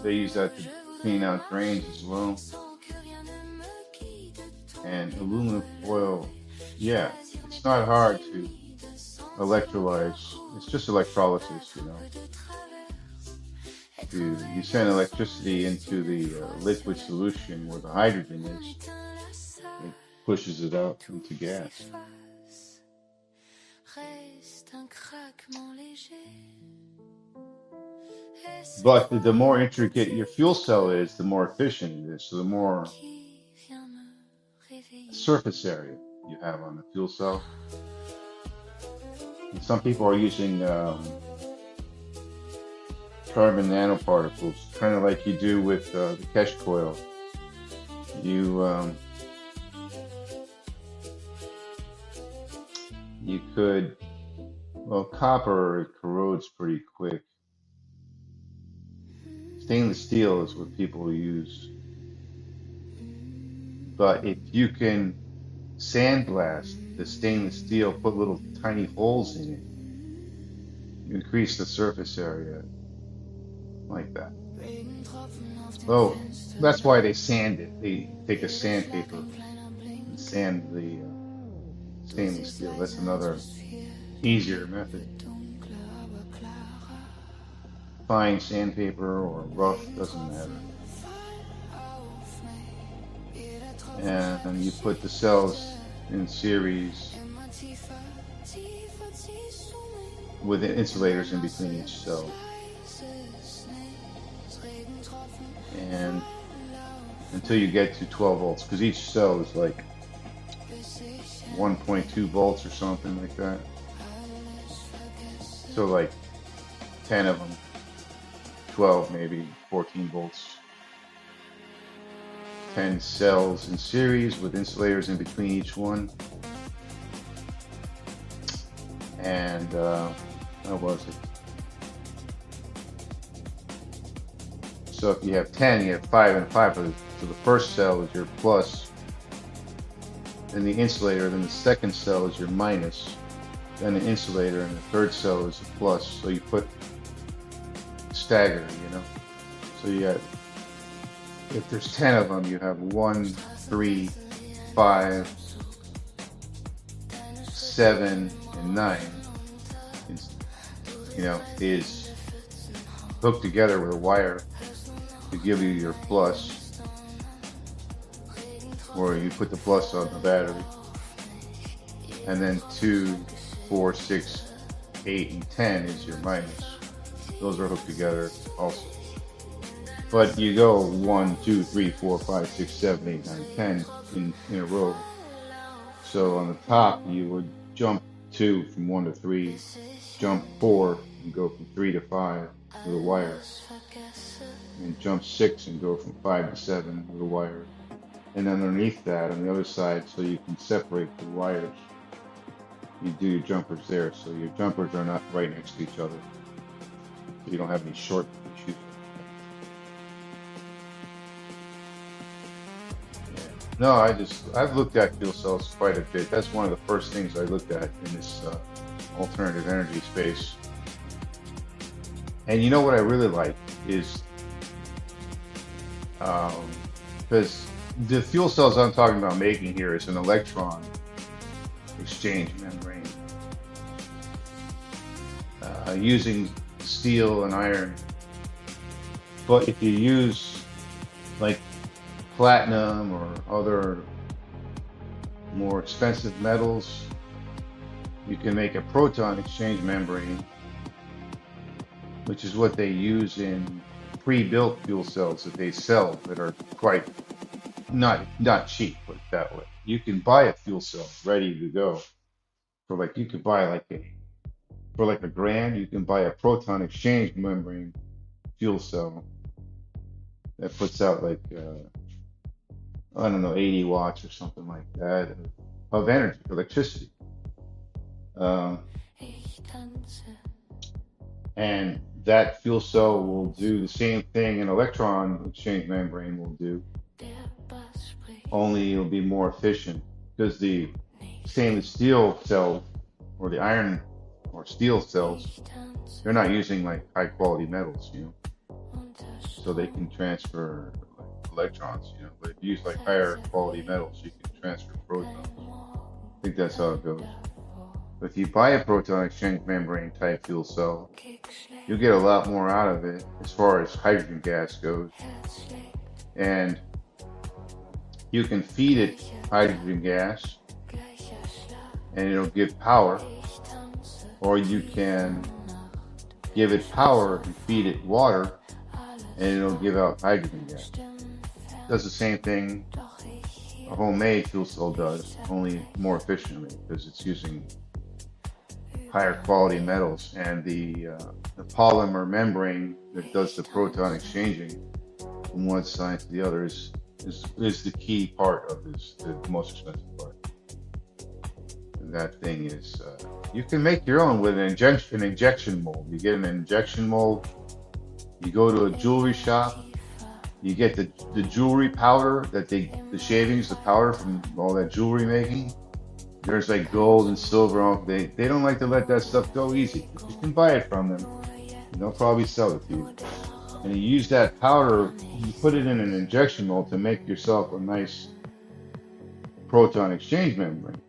They use that to clean out drains as well. And aluminum foil, yeah, it's not hard to electrolyze. It's just electrolysis, you know. You send electricity into the liquid solution where the hydrogen is. It pushes it out into gas. But the more intricate your fuel cell is, the more efficient it is. So the more surface area you have on the fuel cell. And some people are using carbon nanoparticles, kind of like you do with the Kesh coil. You could, well, copper corrodes pretty quick. Stainless steel is what people use. But if you can sandblast the stainless steel, put little tiny holes in it, you increase the surface area like that. Oh, that's why they sand it. They take a sandpaper and sand the stainless steel. That's another easier method. Fine sandpaper or rough, doesn't matter. And you put the cells in series with insulators in between each cell. And until you get to 12 volts, because each cell is like 1.2 volts or something like that. So like 10 of them, 12 maybe, 14 volts. 10 cells in series with insulators in between each one. And how was it? So if you have 10, you have 5 and 5. So the first cell is your plus, then the insulator, then the second cell is your minus, then the insulator, and the third cell is a plus. So you put stagger, you know. So you got, if there's 10 of them, you have 1, 3, 5, 7, and 9. You know, is hooked together with a wire to give you your plus, or you put the plus on the battery, and then 2, 4, 6, 8, and 10 is your minus. Those are hooked together also. But you go 1, 2, 3, 4, 5, 6, 7, 8, 9, 10 in a row. So on the top, you would jump 2 from 1 to 3, jump 4 and go from 3 to 5 with a wire, and jump 6 and go from 5 to 7 with a wire. And underneath that, on the other side, so you can separate the wires, you do your jumpers there, so your jumpers are not right next to each other, so you don't have any short issues. No, I've looked at fuel cells quite a bit. That's one of the first things I looked at in this alternative energy space. And you know what I really like is, because the fuel cells I'm talking about making here is an electron exchange membrane using steel and iron. But if you use like platinum or other more expensive metals, you can make a proton exchange membrane, which is what they use in pre-built fuel cells that they sell that are quite not cheap, put it that way. You can buy a fuel cell ready to go for like, you could buy like for like $1,000, you can buy a proton exchange membrane fuel cell that puts out like I don't know, 80 watts or something like that of energy, electricity. And that fuel cell will do the same thing an electron exchange membrane will do, only it'll be more efficient because the stainless steel cells or the iron or steel cells, they're not using like high quality metals, so they can transfer electrons, but if you use like higher quality metals, you can transfer protons. I think that's how it goes. But if you buy a proton exchange membrane type fuel cell, you'll get a lot more out of it as far as hydrogen gas goes. And you can feed it hydrogen gas and it'll give power, or you can give it power and feed it water and it'll give out hydrogen gas. It does the same thing a homemade fuel cell does, only more efficiently because it's using higher quality metals, and the polymer membrane that does the proton exchanging from one side to the other is the key part of this, the most expensive part. And that thing is, you can make your own with an injection mold. You get an injection mold, you go to a jewelry shop, you get the jewelry powder that the shavings, the powder from all that jewelry making. There's like gold and silver. They don't like to let that stuff go easy. You can buy it from them. They'll probably sell it to you. And you use that powder, you put it in an injection mold to make yourself a nice proton exchange membrane.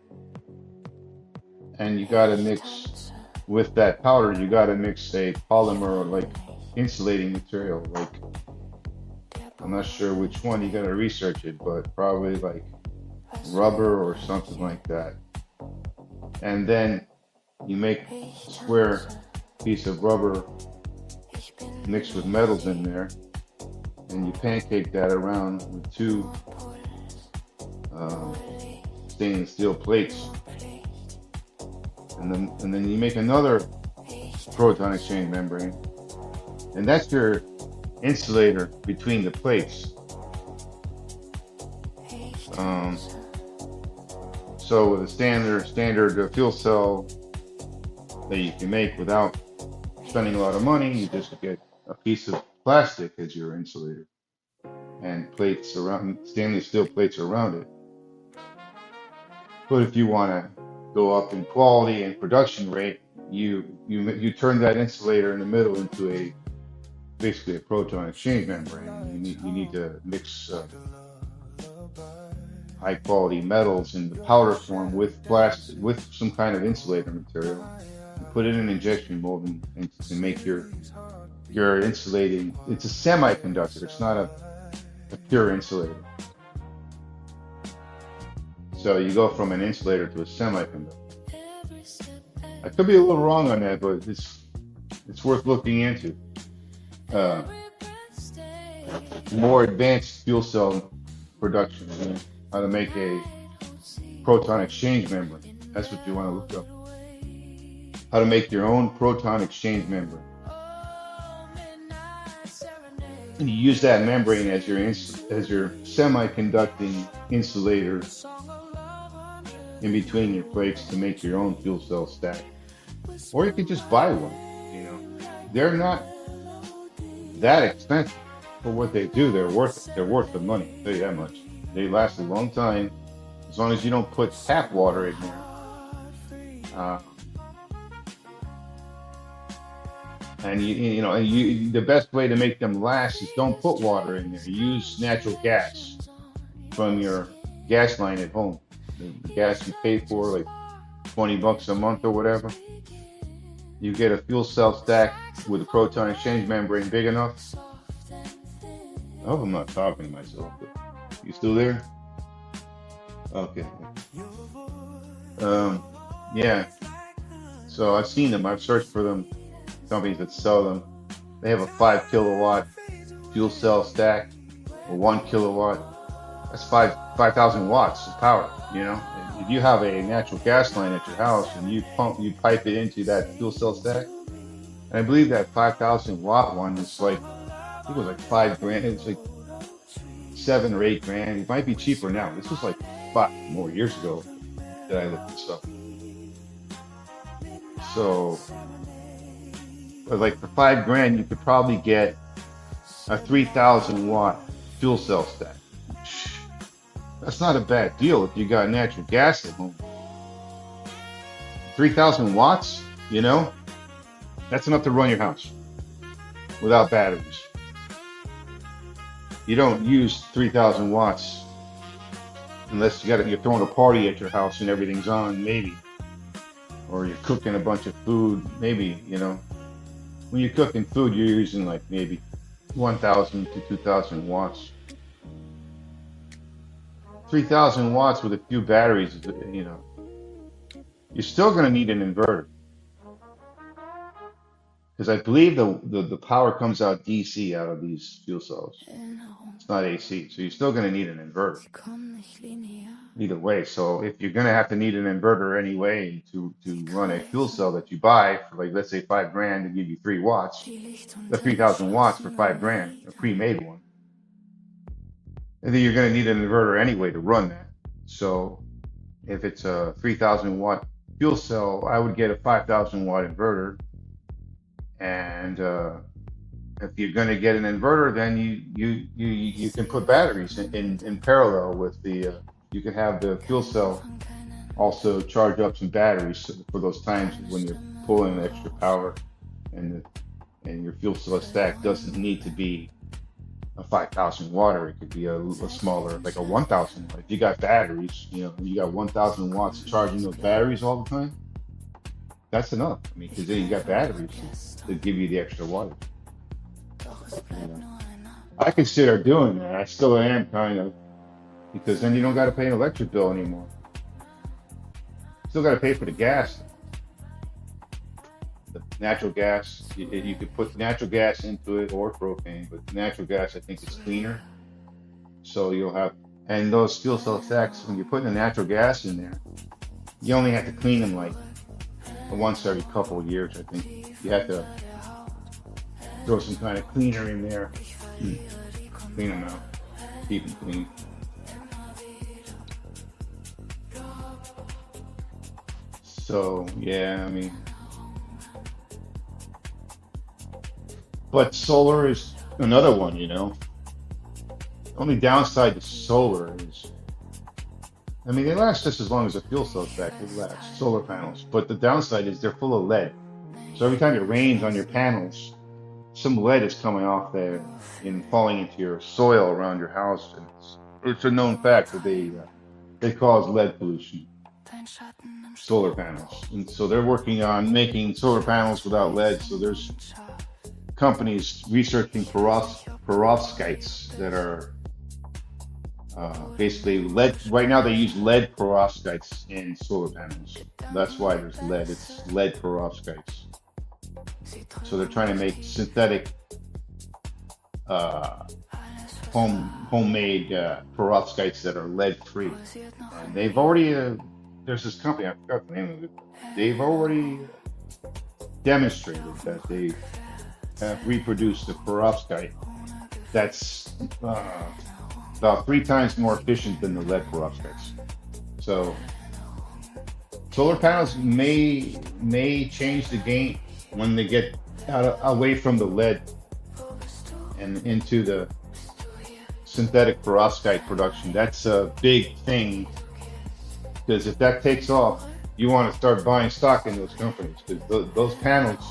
And you got to mix with that powder. You got to mix a polymer or like insulating material. Like, I'm not sure which one. You got to research it, but probably like rubber or something like that. And then you make a square piece of rubber mixed with metals in there, and you pancake that around with two stainless steel plates, and then you make another proton exchange membrane, and that's your insulator between the plates. So with a standard fuel cell that you can make without spending a lot of money, you just get a piece of plastic as your insulator and plates around, stainless steel plates around it. But if you want to go up in quality and production rate, you turn that insulator in the middle into basically a proton exchange membrane. You need to mix high quality metals in the powder form with plastic, with some kind of insulator material, and put it in an injection mold and make your insulating. It's a semiconductor. It's not a pure insulator. So you go from an insulator to a semiconductor. I could be a little wrong on that, but it's worth looking into. More advanced fuel cell production, how to make a proton exchange membrane. That's what you want to look up. How to make your own proton exchange membrane. And you use that membrane as your semiconducting insulator in between your plates to make your own fuel cell stack. Or you could just buy one. They're not that expensive for what they do. They're worth it. They're worth the money, I'll tell you that much. They last a long time, as long as you don't put tap water in there. And the best way to make them last is don't put water in there. Use natural gas from your gas line at home. The gas you pay for, like $20 a month or whatever. You get a fuel cell stack with a proton exchange membrane big enough. I hope I'm not talking to myself. But you still there? Okay. Yeah. So I've seen them. I've searched for them. Companies that sell them. They have a 5 kilowatt fuel cell stack, or 1 kilowatt. That's 5,000 watts of power. If you have a natural gas line at your house and you pipe it into that fuel cell stack, and I believe that 5,000 watt one is like, I think it was like $5,000. It's like $7,000 or $8,000. It might be cheaper now. This was like 5 more years ago that I looked this up. So But like for $5,000, you could probably get a 3,000 watt fuel cell stack. That's not a bad deal if you got natural gas at home. 3,000 watts, you know, that's enough to run your house without batteries. You don't use 3,000 watts unless you're throwing a party at your house and everything's on, maybe. Or you're cooking a bunch of food, maybe, you know. When you're cooking food, you're using like maybe 1,000 to 2,000 watts. 3,000 watts with a few batteries, you know. You're still going to need an inverter. Because I believe the power comes out DC out of these fuel cells. It's not AC. So you're still going to need an inverter. Either way. So if you're going to have to need an inverter anyway to run a fuel cell that you buy for, like, let's say $5,000 to give you 3 watts, the 3,000 watts for $5,000, a pre-made one. And then you're going to need an inverter anyway to run that. So if it's a 3,000 watt fuel cell, I would get a 5,000 watt inverter. And if you're going to get an inverter, then you can put batteries in parallel with the. You can have the fuel cell also charge up some batteries for those times when you're pulling extra power, and your fuel cell stack doesn't need to be a 5,000 watt. It could be a smaller, like a 1,000 watt. If you got batteries, you know, you got 1,000 watts charging those batteries all the time. That's enough. I mean, because then you got batteries to give you the extra wattage. You know? I consider doing that. I still am kind of, because then you don't got to pay an electric bill anymore. Still got to pay for the gas, the natural gas. You could put natural gas into it or propane, but natural gas, I think, is cleaner. So you'll have, and those fuel cell stacks, when you're putting the natural gas in there, you only have to clean them like once every couple of years. I think you have to throw some kind of cleaner in there, clean them out, keep them clean. So yeah, I mean, but solar is another one, you know. Only downside to solar is, I mean, they last just as long as a fuel cell stack. They last, solar panels. But the downside is they're full of lead. So every time it rains on your panels, some lead is coming off there and falling into your soil around your house. And it's a known fact that they cause lead pollution, solar panels. And so they're working on making solar panels without lead. So there's companies researching perovskites that are basically lead. Right now they use lead perovskites in solar panels. That's why there's lead. It's lead perovskites. So they're trying to make synthetic homemade perovskites that are lead free. And they've already there's this company, I forgot the name of it. They've already demonstrated that they have reproduced a perovskite that's about 3 times more efficient than the lead perovskites. So solar panels may change the game when they get away from the lead and into the synthetic perovskite production. That's a big thing, because if that takes off, you want to start buying stock in those companies, because those panels,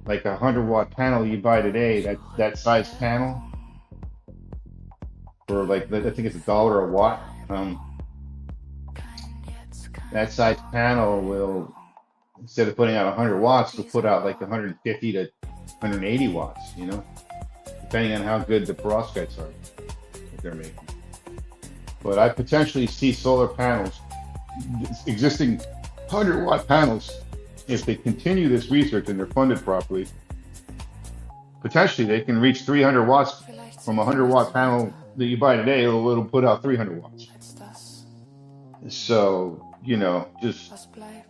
like a 100 watt panel you buy today, that size panel, for like, I think it's $1 a watt. That size panel will, instead of putting out 100 watts, will put out like 150 to 180 watts, you know, depending on how good the perovskites are that they're making. But I potentially see solar panels, existing 100 watt panels, if they continue this research and they're funded properly, potentially they can reach 300 watts from a 100 watt panel that you buy today. It'll put out 300 watts. So, you know, just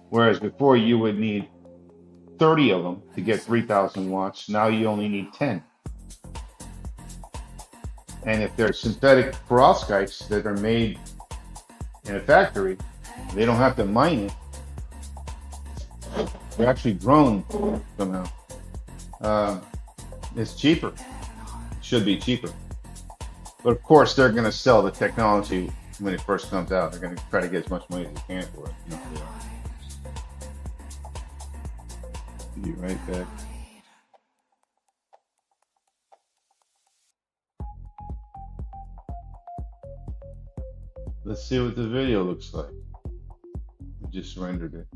whereas before you would need 30 of them to get 3,000 watts, now you only need 10. And if they're synthetic perovskites that are made in a factory, they don't have to mine it. They're actually grown somehow. Um, it's cheaper. It should be cheaper. But of course, they're going to sell the technology when it first comes out. They're going to try to get as much money as they can for it. You know, be right back. Let's see what the video looks like. I just rendered it.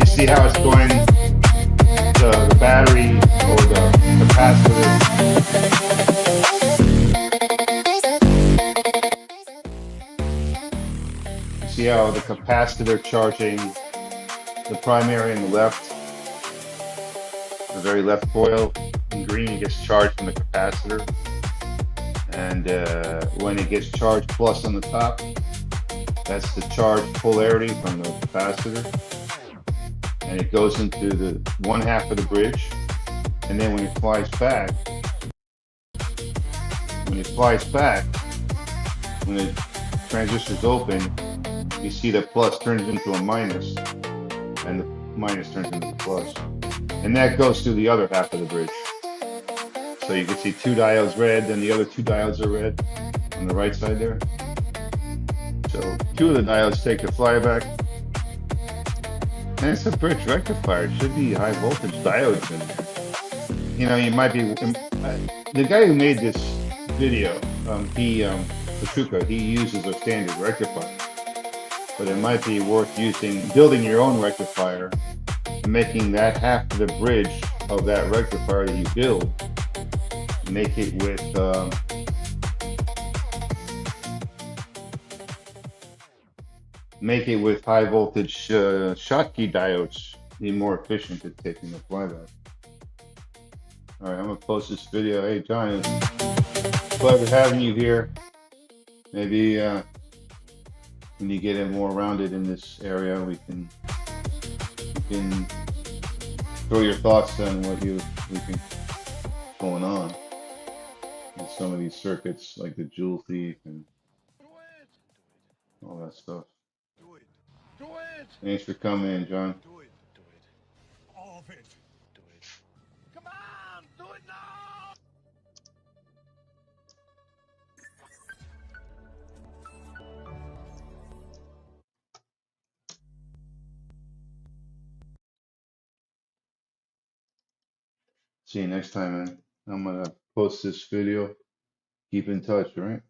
You see how it's going, the battery or the capacitor. You see how the capacitor charging the primary in the left, the very left coil in green gets charged from the capacitor. And when it gets charged plus on the top, that's the charge polarity from the capacitor. And it goes into the one half of the bridge. And then when it flies back, when the transistor's open, you see that plus turns into a minus, and the minus turns into a plus. And that goes through the other half of the bridge. So you can see two diodes red, then the other two diodes are red on the right side there. So two of the diodes take the flyback. And it's a bridge rectifier. It should be high voltage diodes in there. You know, you might be, the guy who made this video, Pachuka, he uses a standard rectifier. But it might be worth building your own rectifier and making that half of the bridge of that rectifier that you build, make it with high voltage Schottky diodes. Be more efficient at taking the flyback. All right, I'm gonna post this video. Hey, John, it's a pleasure having you here. Maybe when you get in more rounded in this area, we can throw your thoughts on what you think going on in some of these circuits, like the Joule thief and all that stuff. Thanks for coming in, John. All of it. Do it. Come on, do it now! See you next time, man. I'm gonna post this video. Keep in touch, all right?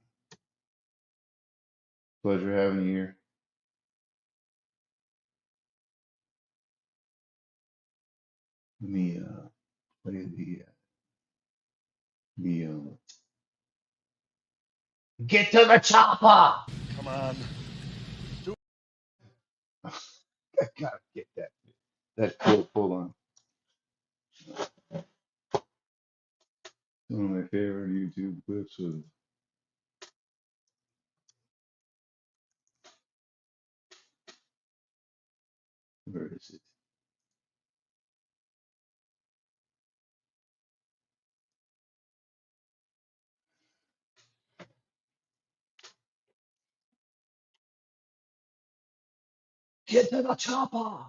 Pleasure having you here. Let me play the get to the chopper. Come on. I gotta get that. That's cool. Hold on. One of my favorite YouTube clips of where is it? Get to the chopper!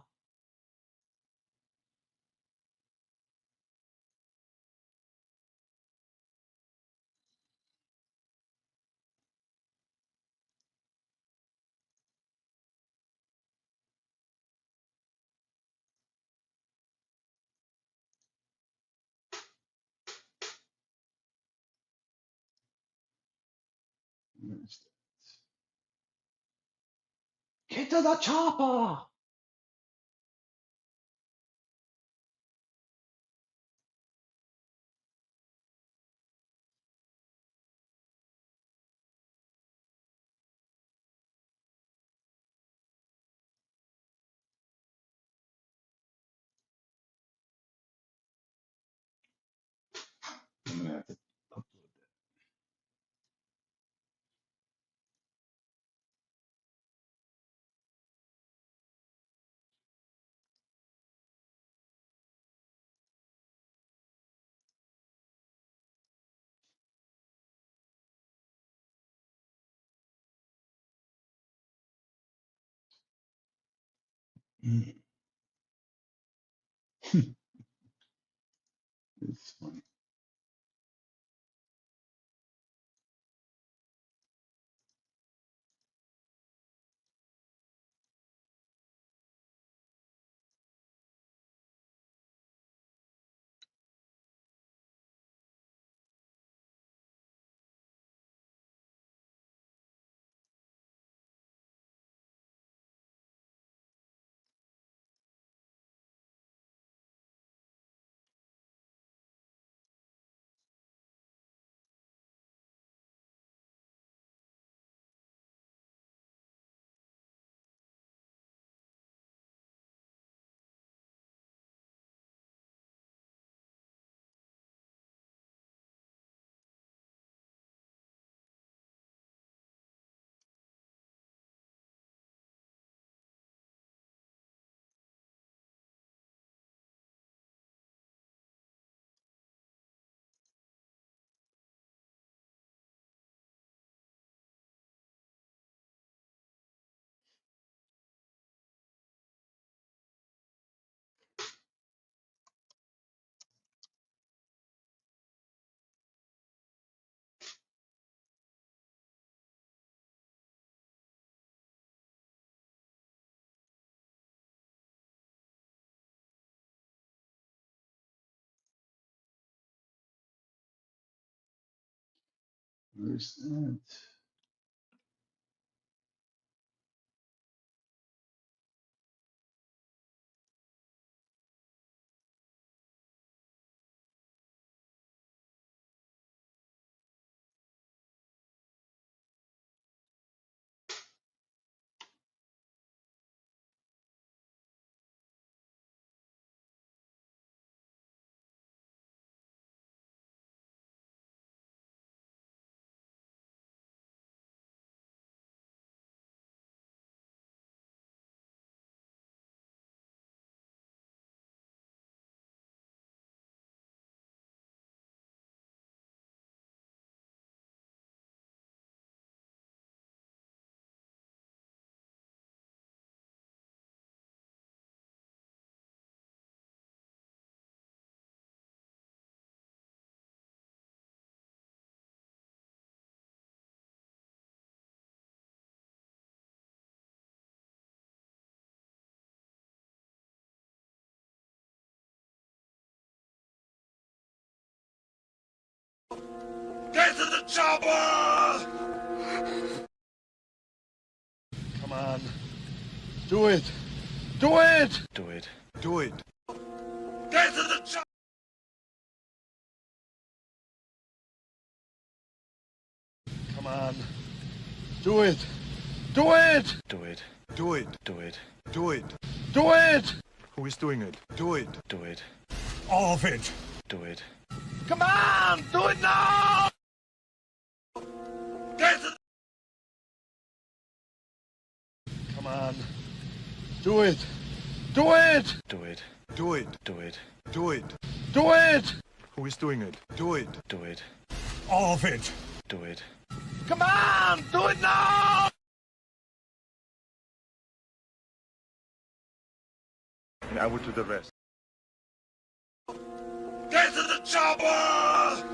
Get to the chopper! I'm gonna have to upload that. It's funny. Where's that? Get to the chopper! Come on. Do it. Do it. Do it. Do it. Get to the chopper! Come on. Do it. Do it. Do it. Do it. Do it. Do it. Do it. Who is doing it? Do it. Do it. All of it. Do it. Come on! Do it now! Get it! Come on. Do it. Do it. Do it. Do it. Do it. Do it. Do it. Who is doing it? Do it. Do it. All of it. Do it. Come on! Do it now! and I will do the rest. Get to the chopper!